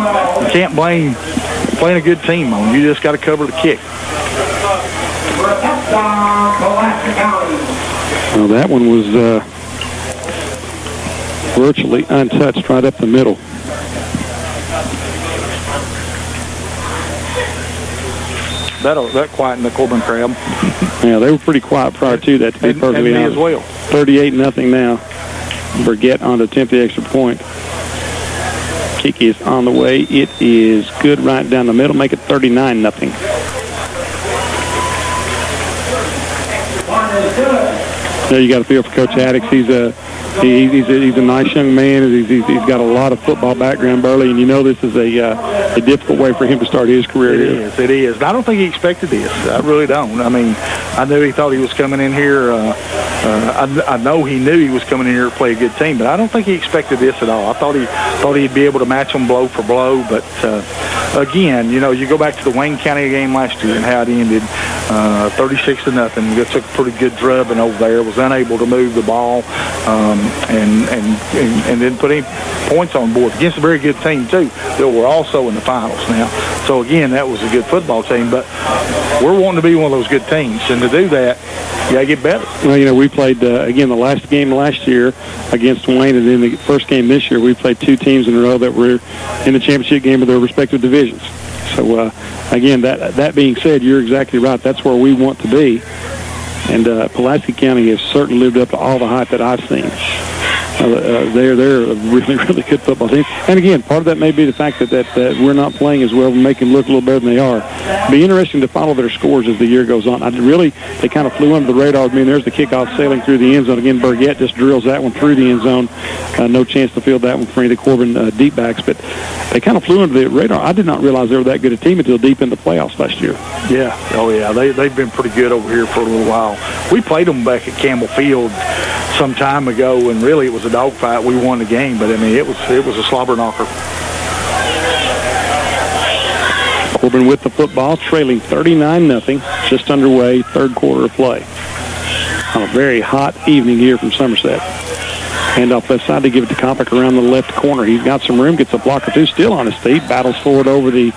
blame playing a good team on. You just got to cover the kick. Well, that one was virtually untouched right up the middle. That quietened the Corbin crowd. Yeah, they were pretty quiet prior to that, to be perfectly honest. As well. 38-0 now. Burgett on to attempt the extra point. Kick is on the way. It is good right down the middle. Make it 39-0. There you got a feel for Coach Haddix. He's a nice young man. He's got a lot of football background, Burley, and you know this is a difficult way for him to start his career. It is. And I don't think he expected this. I really don't. I mean, I knew he thought he was coming in here. I know he knew he was coming in here to play a good team, but I don't think he expected this at all. I thought he'd be able to match them blow for blow, but again, you know, you go back to the Wayne County game last year and how it ended, 36-0. It took a pretty good drubbing over there. Was unable to move the ball, and didn't put any points on board against a very good team too. That were also in the finals now. So again, that was a good football team. But we're wanting to be one of those good teams, and to do that, you gotta get better. Well, you know, we played again the last game last year against Wayne, and then the first game this year we played two teams in a row that were in the championship game of their respective divisions. So again, that being said, you're exactly right. That's where we want to be. And Pulaski County has certainly lived up to all the hype that I've seen. They're a really, really good football team. And again, part of that may be the fact that we're not playing as well and make them look a little better than they are. It'll be interesting to follow their scores as the year goes on. They kind of flew under the radar. I mean, there's the kickoff sailing through the end zone. Again, Burgett just drills that one through the end zone. No chance to field that one for any of the Corbin deep backs. But they kind of flew under the radar. I did not realize they were that good a team until deep in the playoffs last year. Yeah. Oh, yeah. They've been pretty good over here for a little while. We played them back at Campbell Field some time ago, and really it was a dogfight. We won the game, but I mean it was a slobber knocker. Corbin with the football, trailing 39-0, just underway, third quarter of play. On a very hot evening here from Somerset. Handoff left side to give it to Kopic around the left corner. He's got some room, gets a block or two, still on his feet, battles forward over the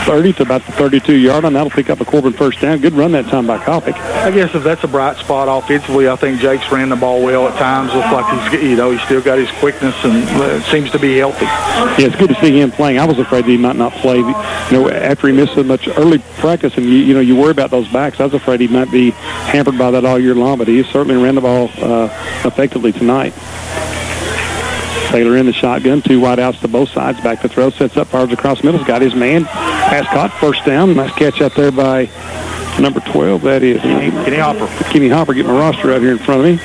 30 to about the 32-yard line. That'll pick up a Corbin first down. Good run that time by Kopic. I guess if that's a bright spot offensively, I think Jake's ran the ball well at times. Looks like he's still got his quickness and seems to be healthy. Yeah, it's good to see him playing. I was afraid that he might not play. After he missed so much early practice, and you worry about those backs. I was afraid he might be hampered by that all year long, but he certainly ran the ball effectively tonight. Taylor in the shotgun, two wide outs to both sides, back to throw, sets up, fires across middle, got his man, pass caught, first down. Nice catch out there by number 12. That is Kenny Hopper. Kenny Hopper, getting my roster out here in front of me.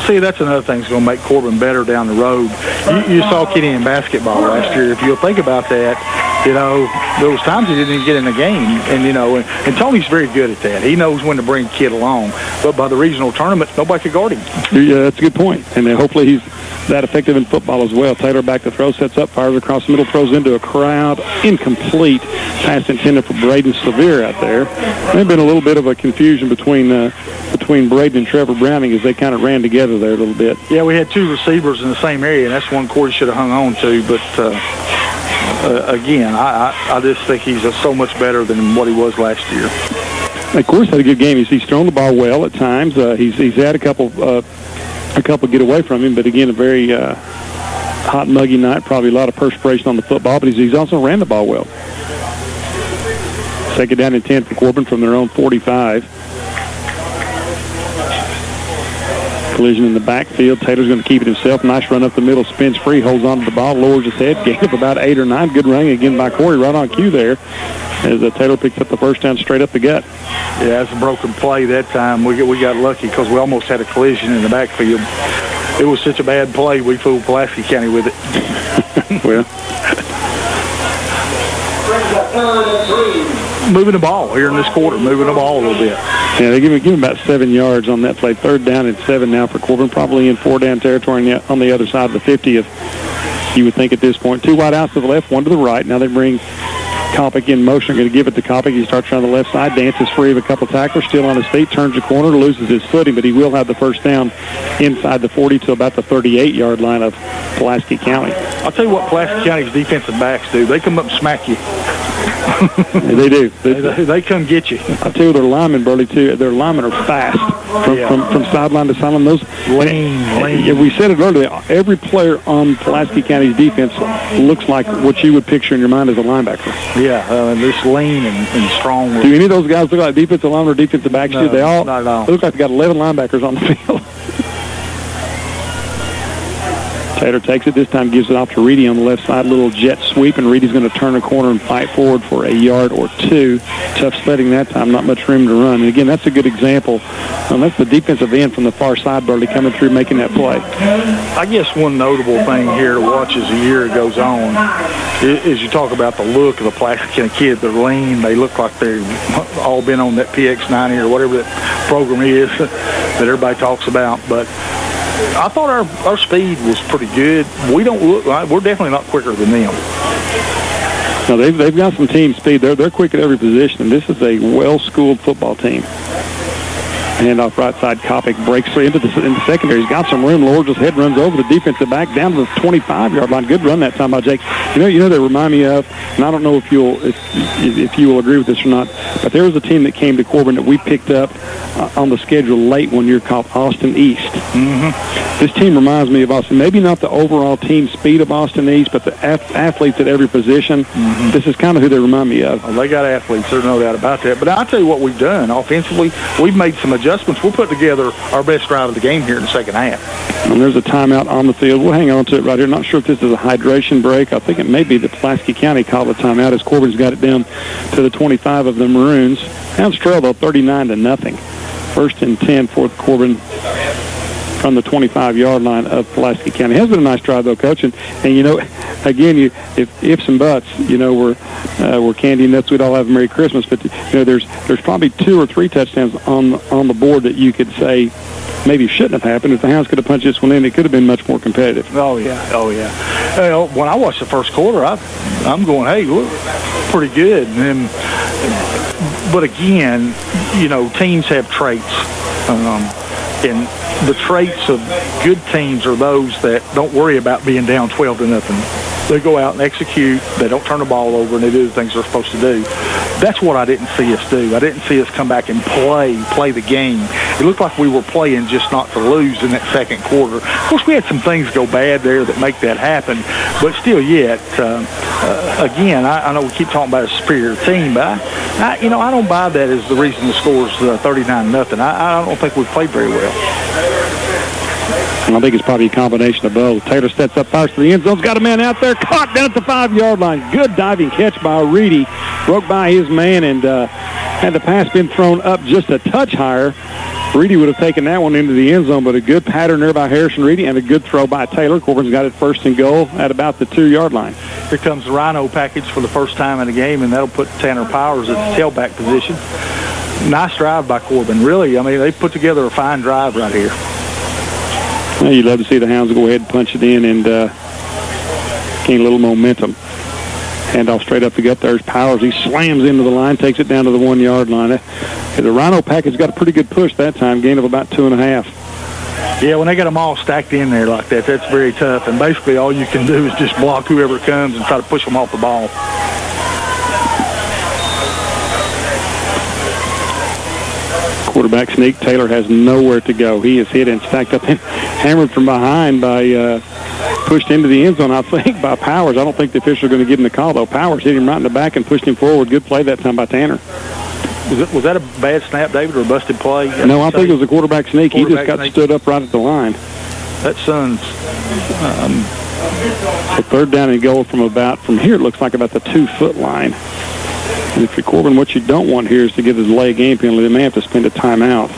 See, that's another thing that's going to make Corbin better down the road. You saw Kenny in basketball last year. If you'll think about that, there was times he didn't even get in the game. And Tony's very good at that. He knows when to bring kid along. But by the regional tournament, nobody could guard him. Yeah, that's a good point. And hopefully he's that effective in football as well. Taylor back to throw, sets up, fires across the middle, throws into a crowd. Incomplete. Pass intended for Braden Sevier out there. There's been a little bit of a confusion between Braden and Trevor Browning as they kind of ran together there a little bit. Yeah, we had two receivers in the same area, and that's one Corey should have hung on to. But again, I just think he's so much better than what he was last year. Of course, had a good game. He's thrown the ball well at times. He's had a couple get away from him, but again, a very hot, muggy night. Probably a lot of perspiration on the football, but he's also ran the ball well. Second down and 10 for Corbin from their own 45. Collision in the backfield. Taylor's going to keep it himself. Nice run up the middle. Spins free. Holds on to the ball. Lowers his head. Gain of about 8 or 9. Good running again by Corey. Right on cue there. As Taylor picks up the first down straight up the gut. Yeah, that's a broken play that time. We got lucky because we almost had a collision in the backfield. It was such a bad play. We fooled Pulaski County with it. Well. Moving the ball here in this quarter. Moving the ball a little bit. Yeah, they give him about 7 yards on that play. Third down and 7 now for Corbin. Probably in 4-down territory on the other side of the 50, if you would think at this point. Two wide outs to the left, one to the right. Now they bring Kopic in motion, going to give it to Kopic. He starts around the left side, dances free of a couple tacklers, still on his feet, turns the corner, loses his footing, but he will have the first down inside the 40 to about the 38-yard line of Pulaski County. I'll tell you what Pulaski County's defensive backs do. They come up and smack you. They do. They come get you. I tell you, their linemen, Burley, too. Their linemen are fast from sideline to sideline. Those lean. We said it earlier. Every player on Pulaski County's defense looks like what you would picture in your mind as a linebacker. Yeah, they're just lean and strong. Do any of those guys look like defensive linemen or defensive backs? No, they all not at all. They look like they got 11 linebackers on the field. Taylor takes it. This time gives it off to Reedy on the left side. Little jet sweep, and Reedy's going to turn the corner and fight forward for a yard or two. Tough sledding that time. Not much room to run. And, again, that's a good example. That's the defensive end from the far side, Burley, coming through making that play. I guess one notable thing here to watch as the year goes on is you talk about the look of the Pulaski County kids. They're lean. They look like they've all been on that PX90 or whatever that program is that everybody talks about. But I thought our speed was pretty good. We don't look like we're definitely not quicker than them. No, they've got some team speed. They're quick at every position, and this is a well-schooled football team. Handoff right side. Kopic breaks through into the secondary. He's got some room. Lowers his head, runs over the defensive back down to the 25-yard line. Good run that time by Jake. You know they remind me of, and I don't know if you will agree with this or not, but there was a team that came to Corbin that we picked up on the schedule late one year called Austin East. Mm-hmm. This team reminds me of Austin. Maybe not the overall team speed of Austin East, but the athletes at every position. Mm-hmm. This is kind of who they remind me of. Well, they got athletes. There's no doubt about that. But I'll tell you what we've done offensively. We've made some adjustments. We'll put together our best drive of the game here in the second half. And there's a timeout on the field. We'll hang on to it right here. Not sure if this is a hydration break. I think it may be the Pulaski County called the timeout as Corbin's got it down to the 25 of the Maroons. Hounds trail, though, 39-0. First and 10 for Corbin from the 25-yard line of Pulaski County. It has been a nice drive, though, Coach. And you know, again, if ifs and buts, you know, we're candy and nuts. We'd all have a Merry Christmas. But, you know, there's probably 2 or 3 touchdowns on the board that you could say maybe shouldn't have happened. If the Hounds could have punched this one in, it could have been much more competitive. Oh, yeah. Well, when I watched the first quarter, I'm going, hey, look, pretty good. But again, you know, teams have traits. And the traits of good teams are those that don't worry about being down 12-0. They go out and execute. They don't turn the ball over, and they do the things they're supposed to do. That's what I didn't see us do. I didn't see us come back and play the game. It looked like we were playing just not to lose in that second quarter. Of course, we had some things go bad there that make that happen, but still yet, again, I know we keep talking about a superior team, but I don't buy that as the reason the score's 39-0. I don't think we've played very well. And I think it's probably a combination of both. Taylor steps up, fires to the end zone. Got a man out there, caught down at the 5-yard line. Good diving catch by Reedy. Broke by his man, and had the pass been thrown up just a touch higher, Reedy would have taken that one into the end zone, but a good pattern there by Harrison Reedy and a good throw by Taylor. Corbin's got it first and goal at about the 2-yard line. Here comes the Rhino package for the first time in the game, and that'll put Tanner Powers at the tailback position. Nice drive by Corbin. Really, I mean, they put together a fine drive right here. Well, you'd love to see the Hounds go ahead and punch it in and gain a little momentum. Handoff straight up the gut. There's Powers. He slams into the line, takes it down to the 1-yard line. The Rhino package got a pretty good push that time, gain of about 2.5. Yeah, when they got them all stacked in there like that, that's very tough. And basically all you can do is just block whoever comes and try to push them off the ball. Quarterback sneak. Taylor has nowhere to go. He is hit and stacked up and hammered from behind by pushed into the end zone, I think, by Powers. I don't think the official is going to give him the call, though. Powers hit him right in the back and pushed him forward. Good play that time by Tanner. Was that a bad snap, David, or a busted play? No, I think it was a quarterback sneak. He just got stood up right at the line. That son's... a third down and goal from here, it looks like about the 2-foot line. And if you're Corbin, what you don't want here is to give the delay game penalty. They may have to spend a timeout.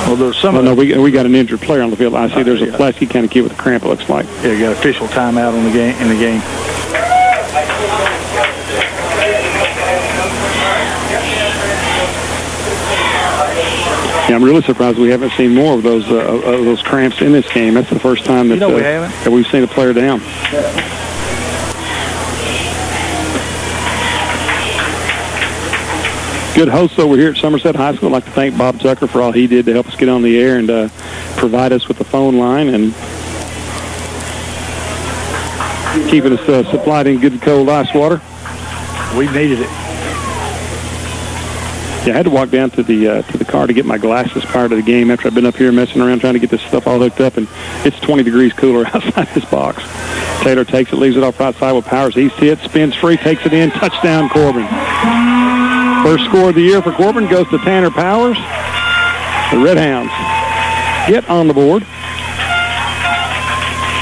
Well, there's some. No, we got an injured player on the field. I see there's a Pulaski County kid with a cramp, it looks like. Yeah, you got official timeout in the game. Yeah, I'm really surprised we haven't seen more of those cramps in this game. That's the first time that, we haven't. That we've seen a player down. good hosts over here at Somerset High School. I'd like to thank Bob Tucker for all he did to help us get on the air and provide us with the phone line and keeping us supplied in good cold ice water. We needed it. Yeah, I had to walk down to the car to get my glasses prior to the game after I've been up here messing around trying to get this stuff all hooked up, and it's 20 degrees cooler outside this box. Taylor takes it, leaves it off right side with Powers. He's hit, spins free, takes it in, touchdown Corbin. First score of the year for Corbin goes to Tanner Powers. The Redhounds get on the board.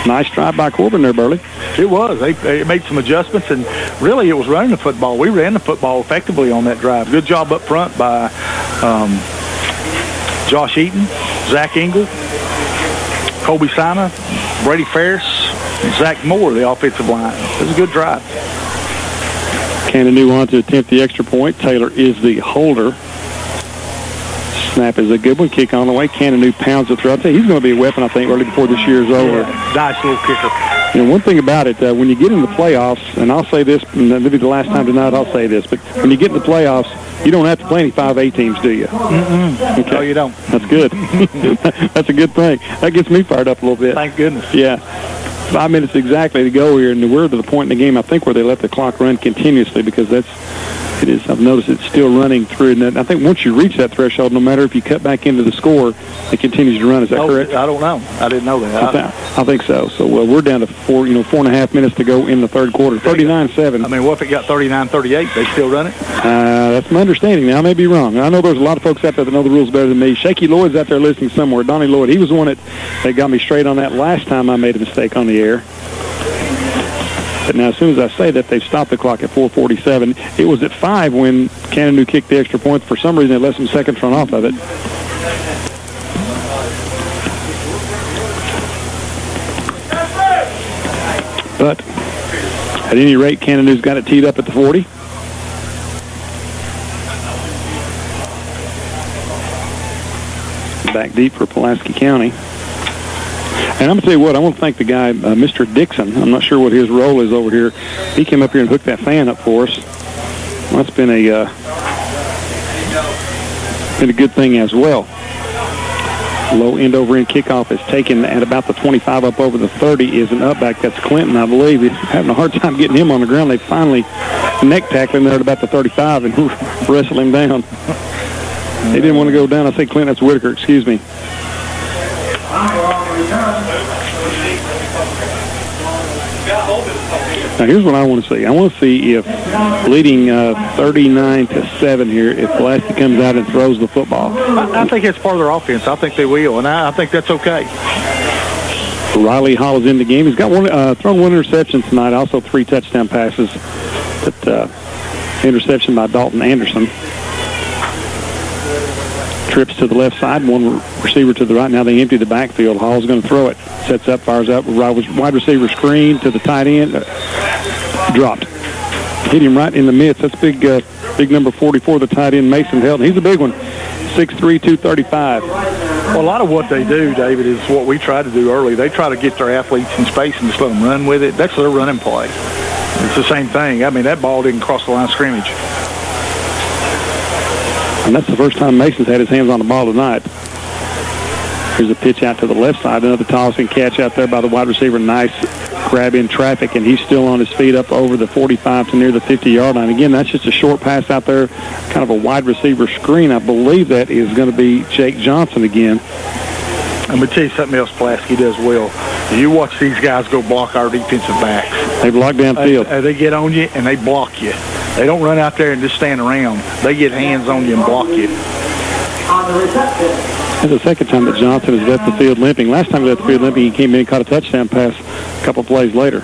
Nice drive by Corbin there, Burley. It was. They made some adjustments, and really it was running the football. We ran the football effectively on that drive. Good job up front by Josh Eaton, Zach Engel, Colby Sina, Brady Ferris, and Zach Moore, the offensive line. It was a good drive. Cannonu on to attempt the extra point. Taylor is the holder. Snap is a good one. Kick on the way. Cannonu pounds it through. I'll tell you, he's going to be a weapon, I think, early before this year is over. Yeah, nice little kicker. You know, one thing about it, when you get in the playoffs, and I'll say this, and maybe the last time tonight I'll say this, but when you get in the playoffs, you don't have to play any 5A teams, do you? Okay. No, you don't. That's good. That's a good thing. That gets me fired up a little bit. Thank goodness. Yeah. 5 minutes exactly to go here, and we're to the point in the game, I think, where they let the clock run continuously because it is. I've noticed it's still running through, and I think once you reach that threshold, no matter if you cut back into the score, it continues to run. Is that correct? I don't know. I didn't know that. I think so. So we're down to 4.5 minutes to go in the third quarter. 39-7. I mean, what if it got 39-38? They still run it? That's my understanding. Now, I may be wrong. I know there's a lot of folks out there that know the rules better than me. Shaky Lloyd's out there listening somewhere. Donnie Lloyd, he was the one that got me straight on that last time I made a mistake on the air. But now, as soon as I say that, they've stopped the clock at 4:47. It was at 5 when Cannonu kicked the extra point. For some reason, they let some seconds run off of it. But at any rate, Cannonu's got it teed up at the 40. Back deep for Pulaski County. And I'm going to tell you what, I want to thank the guy, Mr. Dixon. I'm not sure what his role is over here. He came up here and hooked that fan up for us. Well, that's been a good thing as well. Low end over end kickoff is taken at about the 25 up over the 30 is an upback. That's Clinton, I believe. He's having a hard time getting him on the ground. They finally neck tackle him there at about the 35 and wrestle him down. They didn't want to go down. I say Clinton, that's Whitaker, excuse me. Now, here's what I want to see. I want to see if leading 39-7 here, if Pulaski comes out and throws the football. I think it's part of their offense. I think they will, and I think that's okay. Riley Hall is in the game. He's got thrown one interception tonight, also 3 touchdown passes. But interception by Dalton Anderson. Trips to the left side, one receiver to the right. Now they empty the backfield. Hall's going to throw it. Sets up, fires up. Wide receiver screen to the tight end. Dropped. Hit him right in the midst. That's big number 44, the tight end, Mason Helton. He's a big one. 6'3", 235. Well, a lot of what they do, David, is what we try to do early. They try to get their athletes in space and just let them run with it. That's their running play. It's the same thing. I mean, that ball didn't cross the line of scrimmage. And that's the first time Mason's had his hands on the ball tonight. Here's a pitch out to the left side. Another toss and catch out there by the wide receiver. Nice grab in traffic, and he's still on his feet up over the 45 to near the 50-yard line. Again, that's just a short pass out there, kind of a wide receiver screen. I believe that is going to be Jake Johnson again. I'm going to tell you something else Pulaski does well. You watch these guys go block our defensive backs. They block downfield. They get on you, and they block you. They don't run out there and just stand around. They get hands on you and block you. That's the second time that Johnson has left the field limping. Last time he left the field limping, he came in and caught a touchdown pass a couple plays later.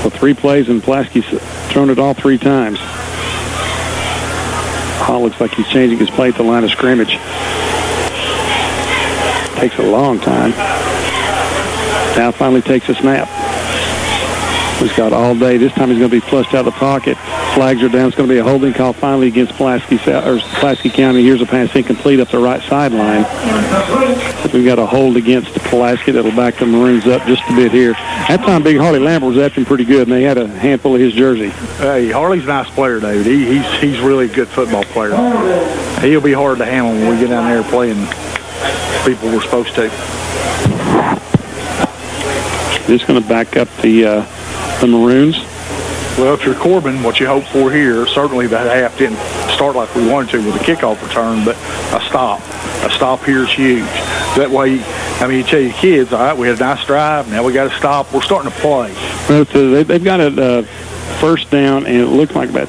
So 3 plays, and Pulaski's thrown it all 3 times. Hall looks like he's changing his play at the line of scrimmage. Takes a long time. Now finally takes a snap. He's got all day. This time he's going to be flushed out of the pocket. Flags are down. It's going to be a holding call finally against Pulaski County. Here's a pass incomplete up the right sideline. We've got a hold against Pulaski that'll back the Maroons up just a bit here. That time, Big Harley Lambert was acting pretty good, and they had a handful of his jersey. Hey, Harley's a nice player, David. He's really a good football player. He'll be hard to handle when we get down there playing people we're supposed to. Just going to back up the Maroons. Well, if you're Corbin, what you hope for here, certainly the half didn't start like we wanted to with a kickoff return, but a stop here is huge. That way, I mean, you tell your kids, all right, we had a nice drive, now we got to stop. We're starting to play. Well, they've got a first down, and it looked like about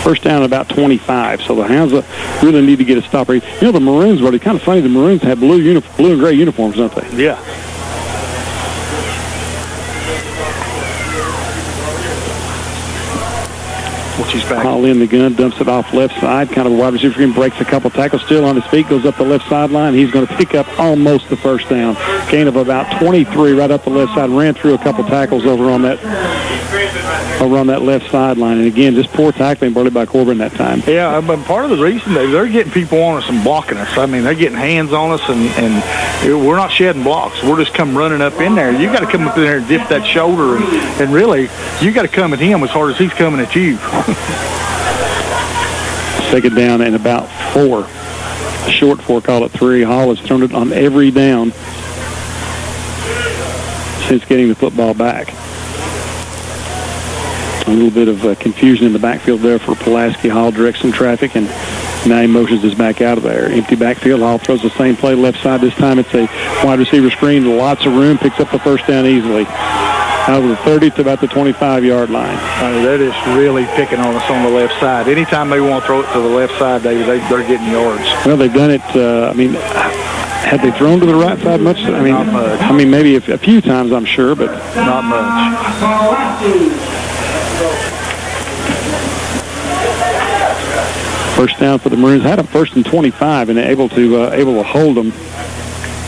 first down at about 25. So the Hounds really need to get a stop. You know, the Maroons, but it's kind of funny. The Maroons have blue and gray uniforms, don't they? Yeah. Hall in the gun, dumps it off left side. Kind of a wide receiver screen, breaks a couple tackles, still on his feet, goes up the left sideline. He's going to pick up almost the first down. Gain of about 23 right up the left side. Ran through a couple tackles over on that left sideline. And again, just poor tackling Burley by Corbin that time. Yeah, but part of the reason they're getting people on us and blocking us. I mean, they're getting hands on us, and we're not shedding blocks. We're just come running up in there. You got to come up in there and dip that shoulder, and really, you got to come at him as hard as he's coming at you. Second down and about 4. Short 4, call it 3. Hall has thrown it on every down since getting the football back. A little bit of confusion in the backfield there for Pulaski. Hall directs some traffic, and now he motions us back out of there. Empty backfield. Hall throws the same play left side. This time it's a wide receiver screen. Lots of room. Picks up the first down easily. Out of the 30 to about the 25-yard line. That is really picking on us on the left side. Anytime they want to throw it to the left side, they're getting yards. Well, they've done it. Had they thrown to the right side much? Not much. I mean, maybe a few times, I'm sure, but not much. First down for the Maroons. Had them first and 25, and able to hold them,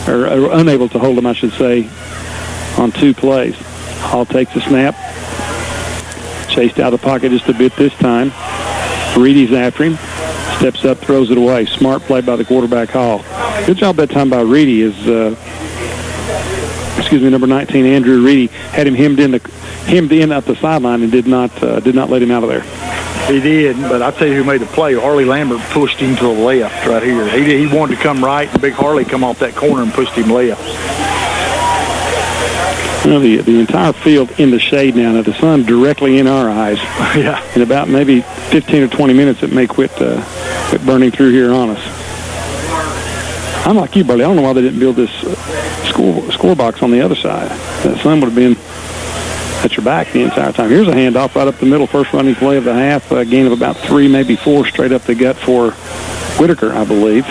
or unable to hold them, I should say, on 2 plays. Hall takes a snap. Chased out of the pocket just a bit this time. Reedy's after him. Steps up, throws it away. Smart play by the quarterback, Hall. Good job that time by Reedy. Number 19, Andrew Reedy, had him hemmed in up the sideline and did not let him out of there. He did, but I'll tell you who made the play. Harley Lambert pushed him to the left right here. He wanted to come right, and Big Harley come off that corner and pushed him left. Well, the entire field in the shade now. Now, the sun directly in our eyes. Yeah. In about maybe 15 or 20 minutes, it may quit burning through here on us. I'm like you, Burley. I don't know why they didn't build this score box on the other side. That sun would have been at your back the entire time. Here's a handoff right up the middle. First running play of the half. A gain of about 3, maybe 4, straight up the gut for Whitaker, I believe.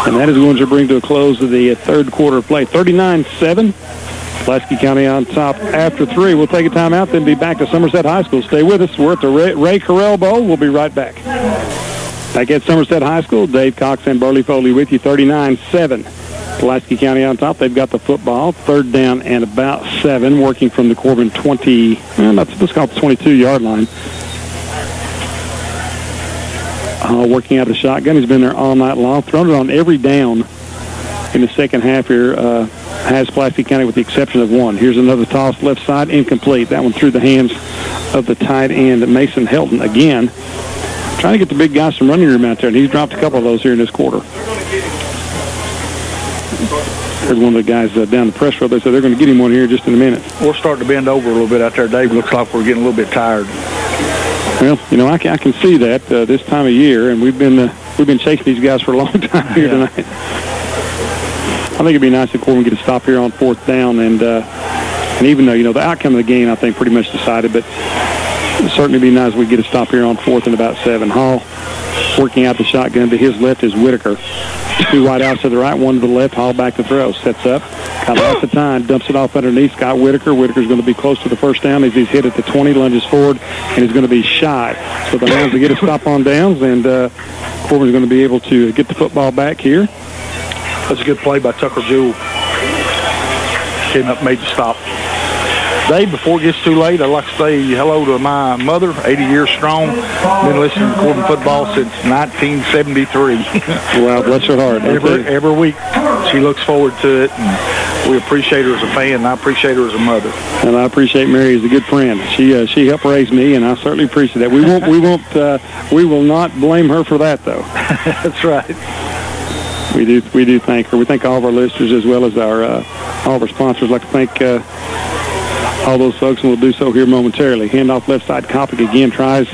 And that is going to bring to a close of the third quarter of play. 39-7. Pulaski County on top after 3. We'll take a timeout, then be back to Somerset High School. Stay with us. We're at the Ray Carell Bowl. We'll be right back. Back at Somerset High School, Dave Cox and Burley Foley with you. 39-7. Pulaski County on top. They've got the football. Third down and about 7, working from the Corbin 20, let's call it the 22-yard line. Working out of the shotgun. He's been there all night long. Thrown it on every down in the second half here. Has Pulaski County with the exception of 1. Here's another toss left side, incomplete. That one through the hands of the tight end, Mason Helton. Again, trying to get the big guys some running room out there, and he's dropped a couple of those here in this quarter. Here's one of the guys down the press row. They said they're going to get him one here just in a minute. We're starting to bend over a little bit out there, Dave. Looks like we're getting a little bit tired. Well, I can see that this time of year, and we've been chasing these guys for a long time here tonight. I think it'd be nice if Corbin get a stop here on 4th down, and even though the outcome of the game I think pretty much decided, but it'd certainly be nice if we get a stop here on 4th and about 7. Hall working out the shotgun. To his left is Whitaker. 2 wide outs to the right, 1 to the left. Hall back to throw. Sets up. Got lots of time. Dumps it off underneath Scott Whitaker. Whitaker's going to be close to the first down as he's hit at the 20. Lunges forward and is going to be shy. So the Hounds will get a stop on downs, and Corbin's going to be able to get the football back here. That's a good play by Tucker Jewell. Came up, made the stop. Dave, before it gets too late, I'd like to say hello to my mother, 80 years strong. Been listening to Corbin football since 1973. Wow, bless her heart. Every week she looks forward to it, and we appreciate her as a fan, and I appreciate her as a mother. And I appreciate Mary as a good friend. She helped raise me, and I certainly appreciate that. We will not blame her for that, though. That's right. We do thank her. We thank all of our listeners as well as all of our sponsors. I'd like to thank all those folks, and we'll do so here momentarily. Handoff left side. Kopic again tries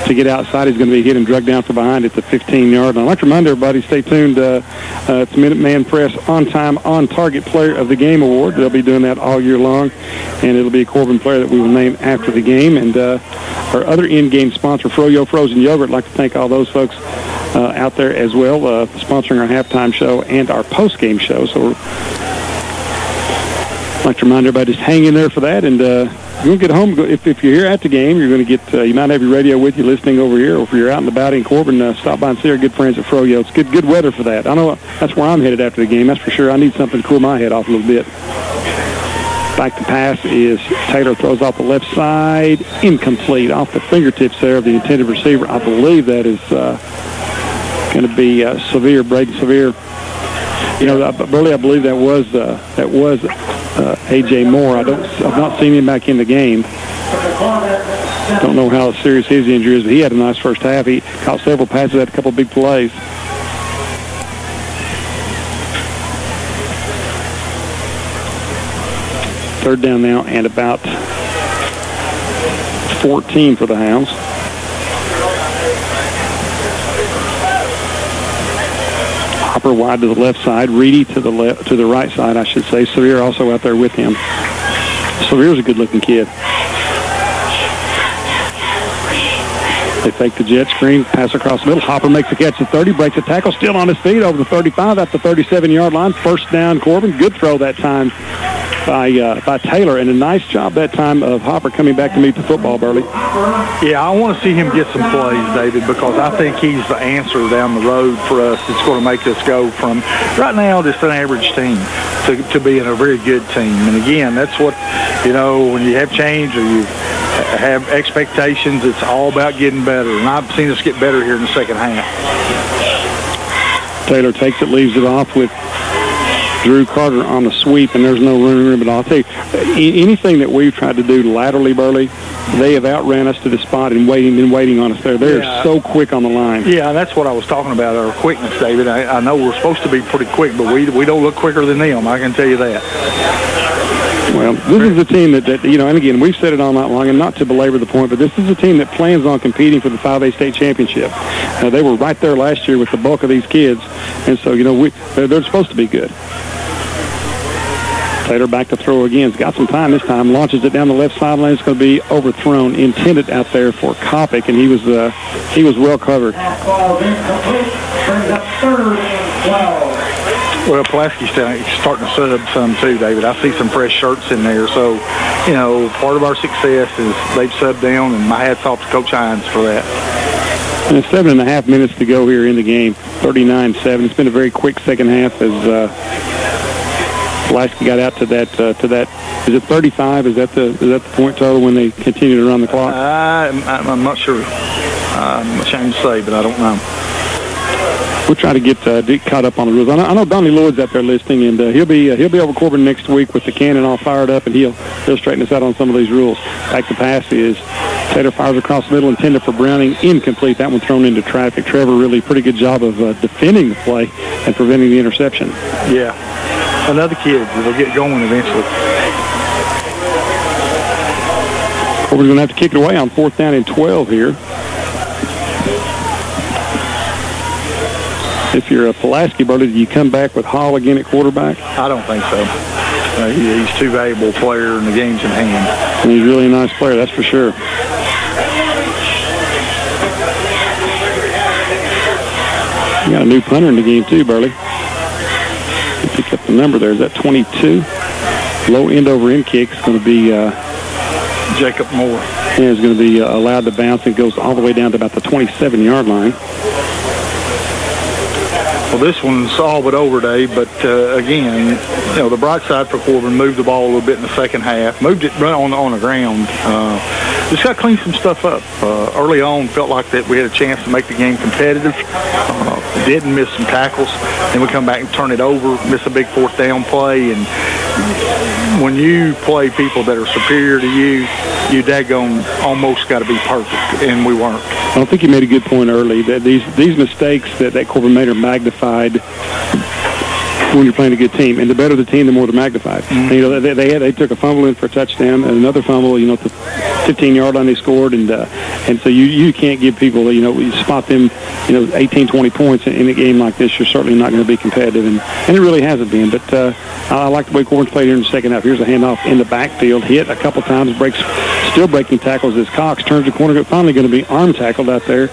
to get outside. He's going to be hit and drugged down from behind at the 15-yard line. I'd like to remind everybody, stay tuned. It's Minuteman Press On-Time, On-Target Player of the Game Award. They'll be doing that all year long, and it'll be a Corbin player that we will name after the game. And our other in-game sponsor, Froyo Frozen Yogurt, I'd like to thank all those folks out there as well, sponsoring our halftime show and our post-game show. So I'd like to remind everybody, just hang in there for that, and you're going to get home. If you're here at the game, you're going to get, you might have your radio with you listening over here, or if you're out and about in Corbin, stop by and see our good friends at Froyo. It's good weather for that. I know that's where I'm headed after the game, that's for sure. I need something to cool my head off a little bit. Back to pass is Taylor, throws off the left side, incomplete, off the fingertips there of the intended receiver. I believe that is going to be Braden Sevier. You know, Burley, I believe that was A.J. Moore. I've not seen him back in the game. Don't know how serious his injury is, but he had a nice first half. He caught several passes, had a couple of big plays. Third down now and about 14 for the Hounds. Hopper wide to the left side, Reedy to the right side, I should say. Sevier also out there with him. Sevier's a good-looking kid. They fake the jet screen, pass across the middle. Hopper makes the catch at 30, breaks a tackle, still on his feet over the 35 at the 37-yard line. First down, Corbin. Good throw that time by Taylor, and a nice job that time of Hopper coming back to meet the football, Burley. Yeah, I want to see him get some plays, David, because I think he's the answer down the road for us. It's going to make us go from, right now, just an average team to being a very good team. And again, that's what, you know, when you have change or you have expectations, it's all about getting better. And I've seen us get better here in the second half. Taylor takes it, leaves it off with Drew Carter on the sweep, and there's no room. But I'll tell you, anything that we've tried to do laterally, Burley, they have outran us to the spot and been waiting on us there. They're so quick on the line. Yeah, that's what I was talking about, our quickness, David. I know we're supposed to be pretty quick, but we don't look quicker than them, I can tell you that. Well, this is a team that, you know, and again, we've said it all night long, and not to belabor the point, but this is a team that plans on competing for the 5A state championship. They were right there last year with the bulk of these kids, and so, you know, they're supposed to be good. Taylor back to throw again. He's got some time this time. Launches it down the left sideline. It's going to be overthrown. Intended out there for Kopic, and he was well covered. Well, Pulaski's starting to sub some too, David. I see some fresh shirts in there. So, you know, part of our success is they've subbed down, and my hat's off to Coach Hines for that. And it's 7.5 minutes to go here in the game. 39-7. It's been a very quick second half as Pulaski got out to that. Is it 35? Is that the point total when they continue to run the clock? I'm not sure. I'm ashamed to say, but I don't know. We'll try to get caught up on the rules. I know Donnie Lloyd's out there listening, and he'll be over Corbin next week with the cannon all fired up, and he'll straighten us out on some of these rules. Back to pass is Taylor fires across the middle, intended for Browning, incomplete. That one thrown into traffic. Trevor really pretty good job of defending the play and preventing the interception. Yeah, another kid that'll get going eventually. Corbin's going to have to kick it away on 4th down and 12 here. If you're a Pulaski, Burley, do you come back with Hall again at quarterback? I don't think so. He's too valuable a player and the game's in hand. And he's really a nice player, that's for sure. You got a new punter in the game too, Burley. Pick up the number there. Is that 22? Low end over end kick is going to be Jacob Moore. Yeah, it's going to be allowed to bounce. It goes all the way down to about the 27-yard line. Well, this one's all but over, Dave, but again, the bright side for Corbin, moved the ball a little bit in the second half, moved it right on the ground. Just got to clean some stuff up. Early on, felt like that we had a chance to make the game competitive. Didn't miss some tackles. Then we come back and turn it over, miss a big fourth down play. And when you play people that are superior to you, you daggone almost got to be perfect, and we weren't. I don't think you made a good point early that these mistakes that Corbin made are magnified when you're playing a good team, and the better the team, the more they're magnified. Mm-hmm. And, they took a fumble in for a touchdown, and another fumble, at the 15-yard line they scored, and so you can't give people, you spot them, 18, 20 points in a game like this, you're certainly not going to be competitive, and it really hasn't been. But I like the way Corbin played here in the second half. Here's a handoff in the backfield, hit a couple times, still breaking tackles as Cox turns the corner, finally going to be arm tackled out there.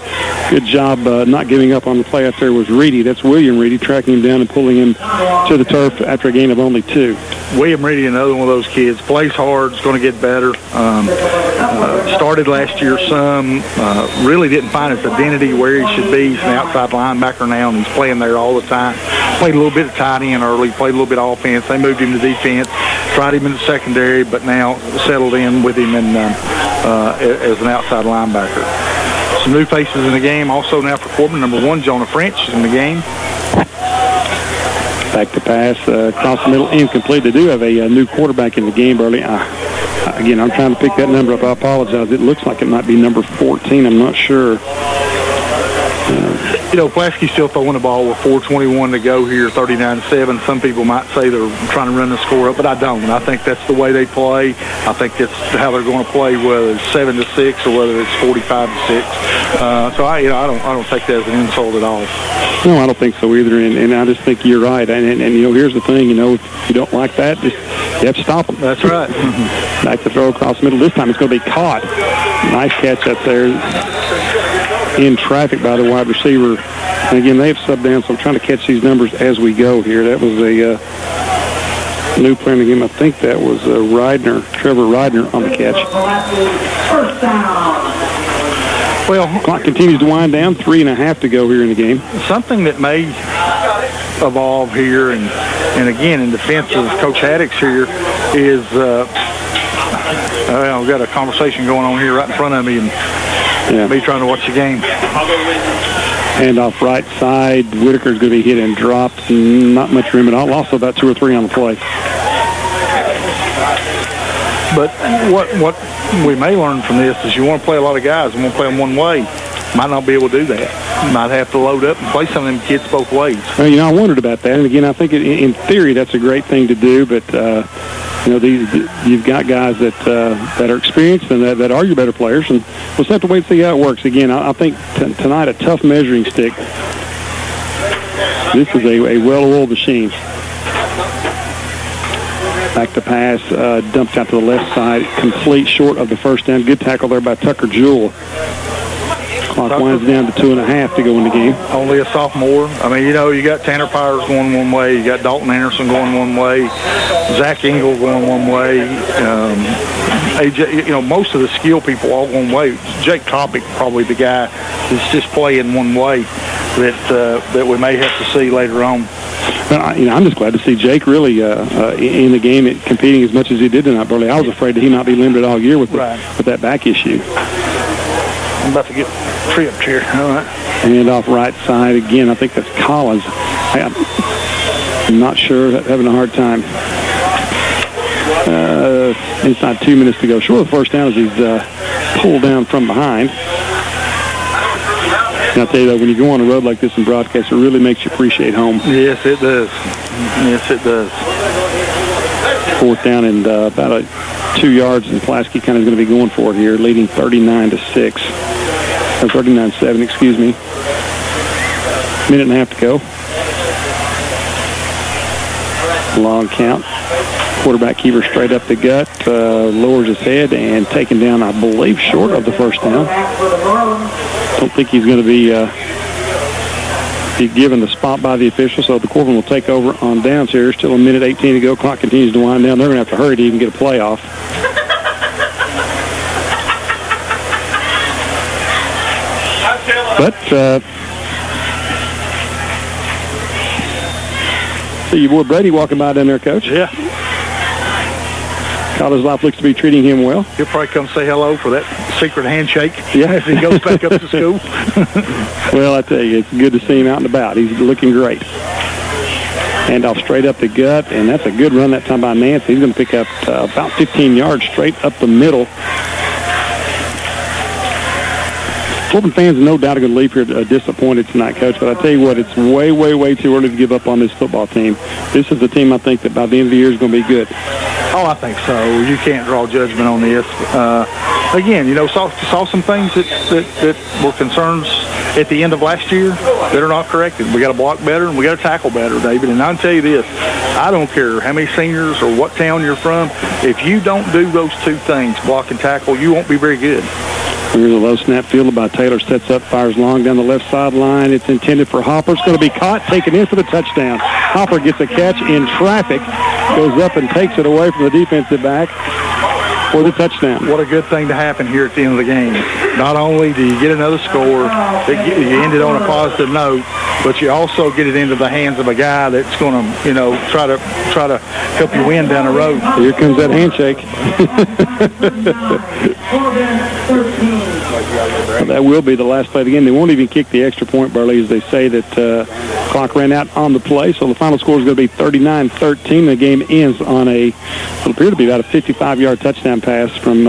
Good job not giving up on the play out there was Reedy. That's William Reedy, tracking him down and pulling him to the turf after a gain of only 2. William Reedy, another one of those kids, plays hard, is going to get better. Started last year some, really didn't find his identity where he should be. He's an outside linebacker now, and he's playing there all the time. Played a little bit of tight end early, played a little bit of offense. They moved him to defense, tried him in the secondary, but now settled in with him as an outside linebacker. Some new faces in the game also now for Corbin. Number 1, Jonah French is in the game. Back to pass, across the middle, incomplete. They do have a new quarterback in the game early. Again, I'm trying to pick that number up. I apologize. It looks like it might be number 14. I'm not sure. Pulaski's still throwing the ball with 4:21 to go here, 39-7. Some people might say they're trying to run the score up, but I don't. I think that's the way they play. I think that's how they're going to play, whether it's 7-6 or whether it's 45-6. So I don't take that as an insult at all. No, I don't think so either, and I just think you're right. And here's the thing, if you don't like that, you have to stop them. That's right. Back to throw across the middle. This time it's going to be caught. Nice catch up there in traffic by the wide receiver. And again, they've subbed down, so I'm trying to catch these numbers as we go here. That was a new player in the game. I think that was Trevor Rydner on the catch. First down. Well, clock continues to wind down. 3.5 to go here in the game. Something that may evolve here, and again, in defense of Coach Haddix here, is we've got a conversation going on here right in front of me, and me trying to watch the game. And off right side, Whitaker's going to be hit and dropped. Not much room at all. Lost about 2 or 3 on the play. But what we may learn from this is you want to play a lot of guys and want to play them one way. Might not be able to do that. Might have to load up and play some of them kids both ways. Well, I wondered about that. And again, I think in theory that's a great thing to do. But you've got guys that are experienced and that are your better players, and we'll just have to wait and see how it works. Again, I think tonight a tough measuring stick. This is a well-oiled machine. Back to pass, dumped out to the left side, complete short of the first down. Good tackle there by Tucker Jewell. Clock winds down to 2.5 to go in the game. Only a sophomore. I mean, you got Tanner Powers going one way. You got Dalton Anderson going one way. Zach Engel going one way. AJ, most of the skill people all one way. Jake Topic probably the guy that's just playing one way that we may have to see later on. I'm just glad to see Jake really in the game competing as much as he did tonight, Burley. I was afraid that he might be limited all year with that back issue. I'm about to get tripped here. All right. And off right side again. I think that's Collins. I'm not sure. Having a hard time. Inside 2 minutes to go. Short of the first down as he's pulled down from behind. And I'll tell you, though, when you go on a road like this in broadcast, it really makes you appreciate home. Yes, it does. Yes, it does. Fourth down and about 2 yards, and Pulaski kind of going to be going for it here, leading 39-6. Or 39-7, excuse me. Minute and a half to go. Long count. Quarterback keeper straight up the gut, lowers his head, and taken down, I believe, short of the first down. Don't think he's going to be given the spot by the official, so the Corbin will take over on downs here. Still a minute 18 to go. Clock continues to wind down. They're going to have to hurry to even get a play off. See your boy Brady walking by down there, Coach. Yeah. College life looks to be treating him well. He'll probably come say hello for that secret handshake yeah. as he goes back up to school. Well, I tell you, it's good to see him out and about. He's looking great. Handoff straight up the gut, and that's a good run that time by Nancy. He's going to pick up about 15 yards straight up the middle. Corbin fans, no doubt, are going to leave here disappointed tonight, Coach. But I tell you what, it's way, way, way too early to give up on this football team. This is a team I think that by the end of the year is going to be good. Oh, I think so. You can't draw judgment on this. Again, saw some things that were concerns at the end of last year that are not corrected. We got to block better and we got to tackle better, David. And I'll tell you this, I don't care how many seniors or what town you're from, if you don't do those two things, block and tackle, you won't be very good. Here's a low snap field by Taylor. Sets up, fires long down the left sideline. It's intended for Hopper. It's going to be caught, taken in for the touchdown. Hopper gets a catch in traffic, goes up and takes it away from the defensive back for the touchdown. What a good thing to happen here at the end of the game. Not only do you get another score, you end it on a positive note, but you also get it into the hands of a guy that's going to, try to help you win down the road. Here comes that handshake. That will be the last play of the game. They won't even kick the extra point, Burley, as they say that clock ran out on the play. So the final score is going to be 39-13. The game ends on it'll appear to be about a 55-yard touchdown pass from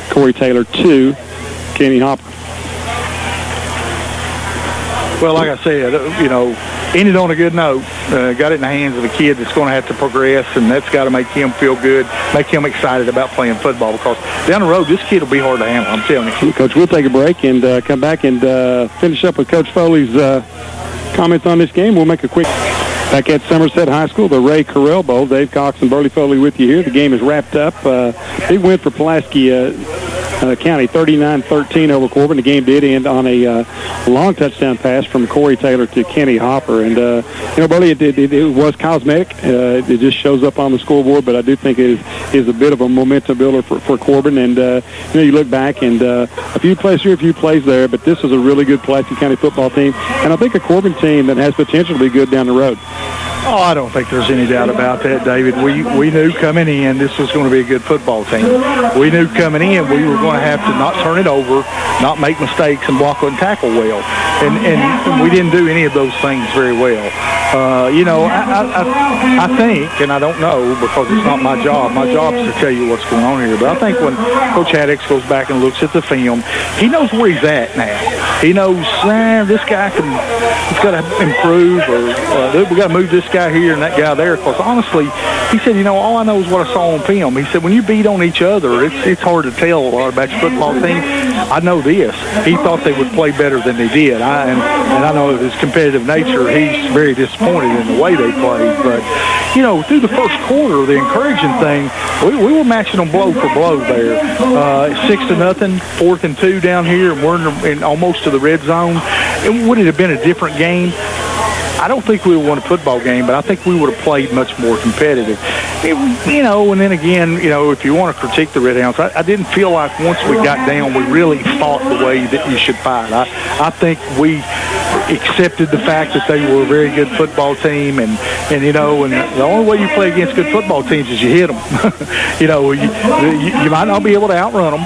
Corey Taylor to Kenny Hopper. Well, like I said, ended on a good note. Got it in the hands of a kid that's going to have to progress, and that's got to make him feel good, make him excited about playing football, because down the road, this kid will be hard to handle, I'm telling you. Coach, we'll take a break and come back and finish up with Coach Foley's comments on this game. We'll make a quick... Back at Somerset High School, the Ray Carell Bowl. Dave Cox and Burley Foley with you here. The game is wrapped up. Big win for Pulaski County, 39-13 over Corbin. The game did end on a long touchdown pass from Corey Taylor to Kenny Hopper. And, Burley, it was cosmetic. It just shows up on the scoreboard, but I do think it is a bit of a momentum builder for Corbin. And, you look back and a few plays here, a few plays there, but this is a really good Pulaski County football team. And I think a Corbin team that has potential to be good down the road. Oh, I don't think there's any doubt about that, David. We knew coming in this was going to be a good football team. We knew coming in we were going to have to not turn it over, not make mistakes, and block and tackle well. And we didn't do any of those things very well. I think, and I don't know because it's not my job. My job is to tell you what's going on here. But I think when Coach Haddix goes back and looks at the film, he knows where he's at now. He knows this guy he's got to improve, or we got to move this guy here and that guy there. Because honestly, he said, all I know is what I saw on film. He said, when you beat on each other, it's hard to tell about your football team. I know this. He thought they would play better than they did. And I know his competitive nature, he's very disappointed in the way they played. But, through the first quarter, the encouraging thing, we were matching them blow for blow there. 6-0, 4th and 2 down here, and we're in almost to the red zone. Would it have been a different game? I don't think we would have won a football game, but I think we would have played much more competitive. And then again, if you want to critique the Redhounds, I didn't feel like once we got down, we really fought the way that you should fight. I think we accepted the fact that they were a very good football team, and the only way you play against good football teams is you hit them. You might not be able to outrun them.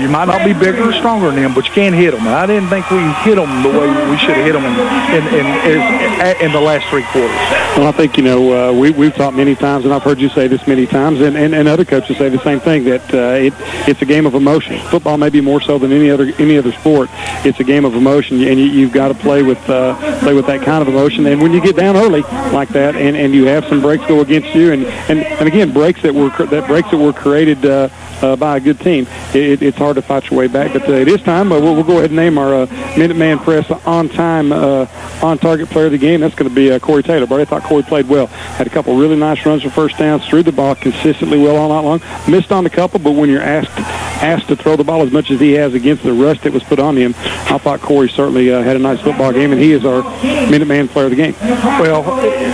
You might not be bigger or stronger than them, but you can hit them. And I didn't think we hit them the way we should have hit them in the last three quarters. Well, I think, we've talked many times, and I've heard you say this many times, and other coaches say the same thing, that it's a game of emotion. Football may be more so than any other sport. It's a game of emotion, and you've got to play with that kind of emotion. And when you get down early like that, and you have some breaks go against you, and again, breaks that were created by a good team, it's hard to fight your way back. But it is time. We'll go ahead and name our Minuteman Press on-time, on-target player of the game. That's going to be Corey Taylor. But I thought Corey played well. Had a couple really nice runs for first downs, threw the ball consistently well all night long. Missed on a couple, but when you're asked to throw the ball as much as he has against the rush that was put on him, I thought Corey certainly had a nice football game, and he is our Minuteman player of the game. Well,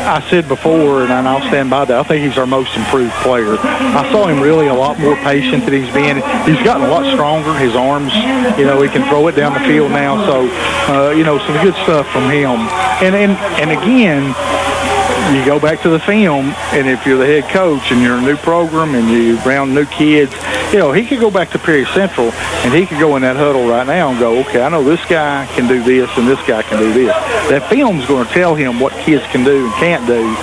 I said before, and I'll stand by that, I think he's our most improved player. I saw him really a lot more patient than he's been. He's gotten a lot stronger. His arms, he can throw it down the field now. So, some good stuff from him. And again, you go back to the film, and if you're the head coach and you're a new program and you're around new kids, he could go back to Perry Central and he could go in that huddle right now and go, okay, I know this guy can do this and this guy can do this. That film's going to tell him what kids can do and can't do,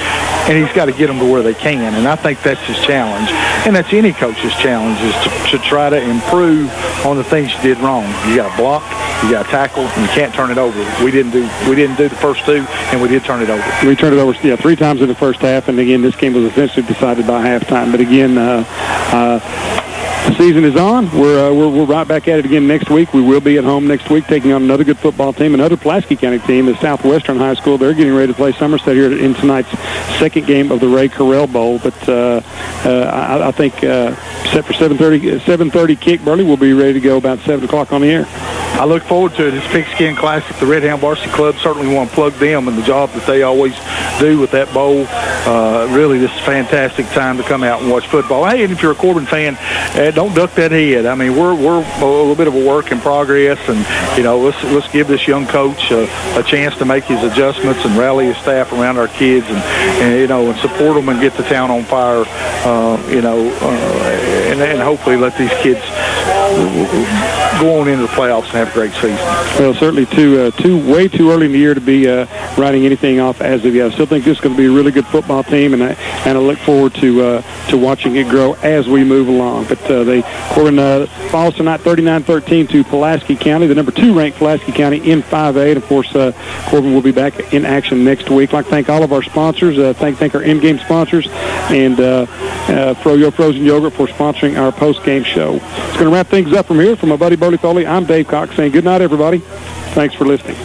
and he's got to get them to where they can. And I think that's his challenge, and that's any coach's challenge, is to try to improve on the things you did wrong. You got to block, you got to tackle, and you can't turn it over. We didn't do the first two, and we did turn it over. We turned it over, 3 times in the first half, and again, this game was essentially decided by halftime. But again, the season is on. We're right back at it again next week. We will be at home next week taking on another good football team, another Pulaski County team, the Southwestern High School. They're getting ready to play Somerset here in tonight's second game of the Ray Carell Bowl. But I think set for 7:30 kick, Burley, we'll be ready to go about 7 o'clock on the air. I look forward to it. It's Pigskin Classic. The Redhound Varsity Club certainly want to plug them and the job that they always do with that bowl. Really, this is a fantastic time to come out and watch football. Hey, and if you're a Corbin fan, don't duck that head. I mean, we're a little bit of a work in progress, and let's give this young coach a chance to make his adjustments and rally his staff around our kids, and support them and get the town on fire. And hopefully let these kids go on into the playoffs and have a great season. Well, certainly way too early in the year to be writing anything off as of yet. I still think this is going to be a really good football team, and I look forward to watching it grow as we move along. But Corbin falls tonight 39-13 to Pulaski County, the number 2 ranked Pulaski County in 5A. And of course, Corbin will be back in action next week. I'd like to thank all of our sponsors. Thank our in-game sponsors, and Froyo Frozen Yogurt for sponsoring our post-game show. It's going to wrap things up from here. From my buddy Burley Foley, I'm Dave Cox saying good night, everybody. Thanks for listening.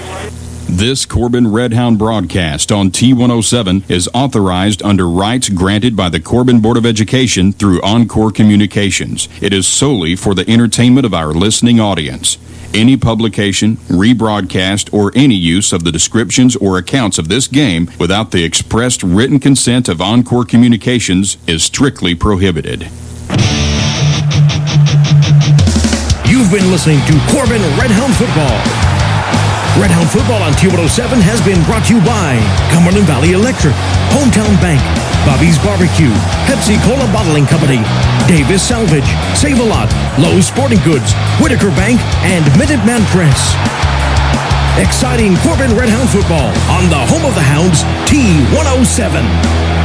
This Corbin Redhound broadcast on T107 is authorized under rights granted by the Corbin Board of Education through Encore Communications. It is solely for the entertainment of our listening audience. Any publication, rebroadcast, or any use of the descriptions or accounts of this game without the expressed written consent of Encore Communications is strictly prohibited. You've been listening to Corbin Redhound Football. Redhound Football on T107 has been brought to you by Cumberland Valley Electric, Hometown Bank, Bobby's Barbecue, Pepsi Cola Bottling Company, Davis Salvage, Save-A-Lot, Lowe's Sporting Goods, Whitaker Bank, and Minuteman Press. Exciting Corbin Redhound Football on the home of the Hounds, T107.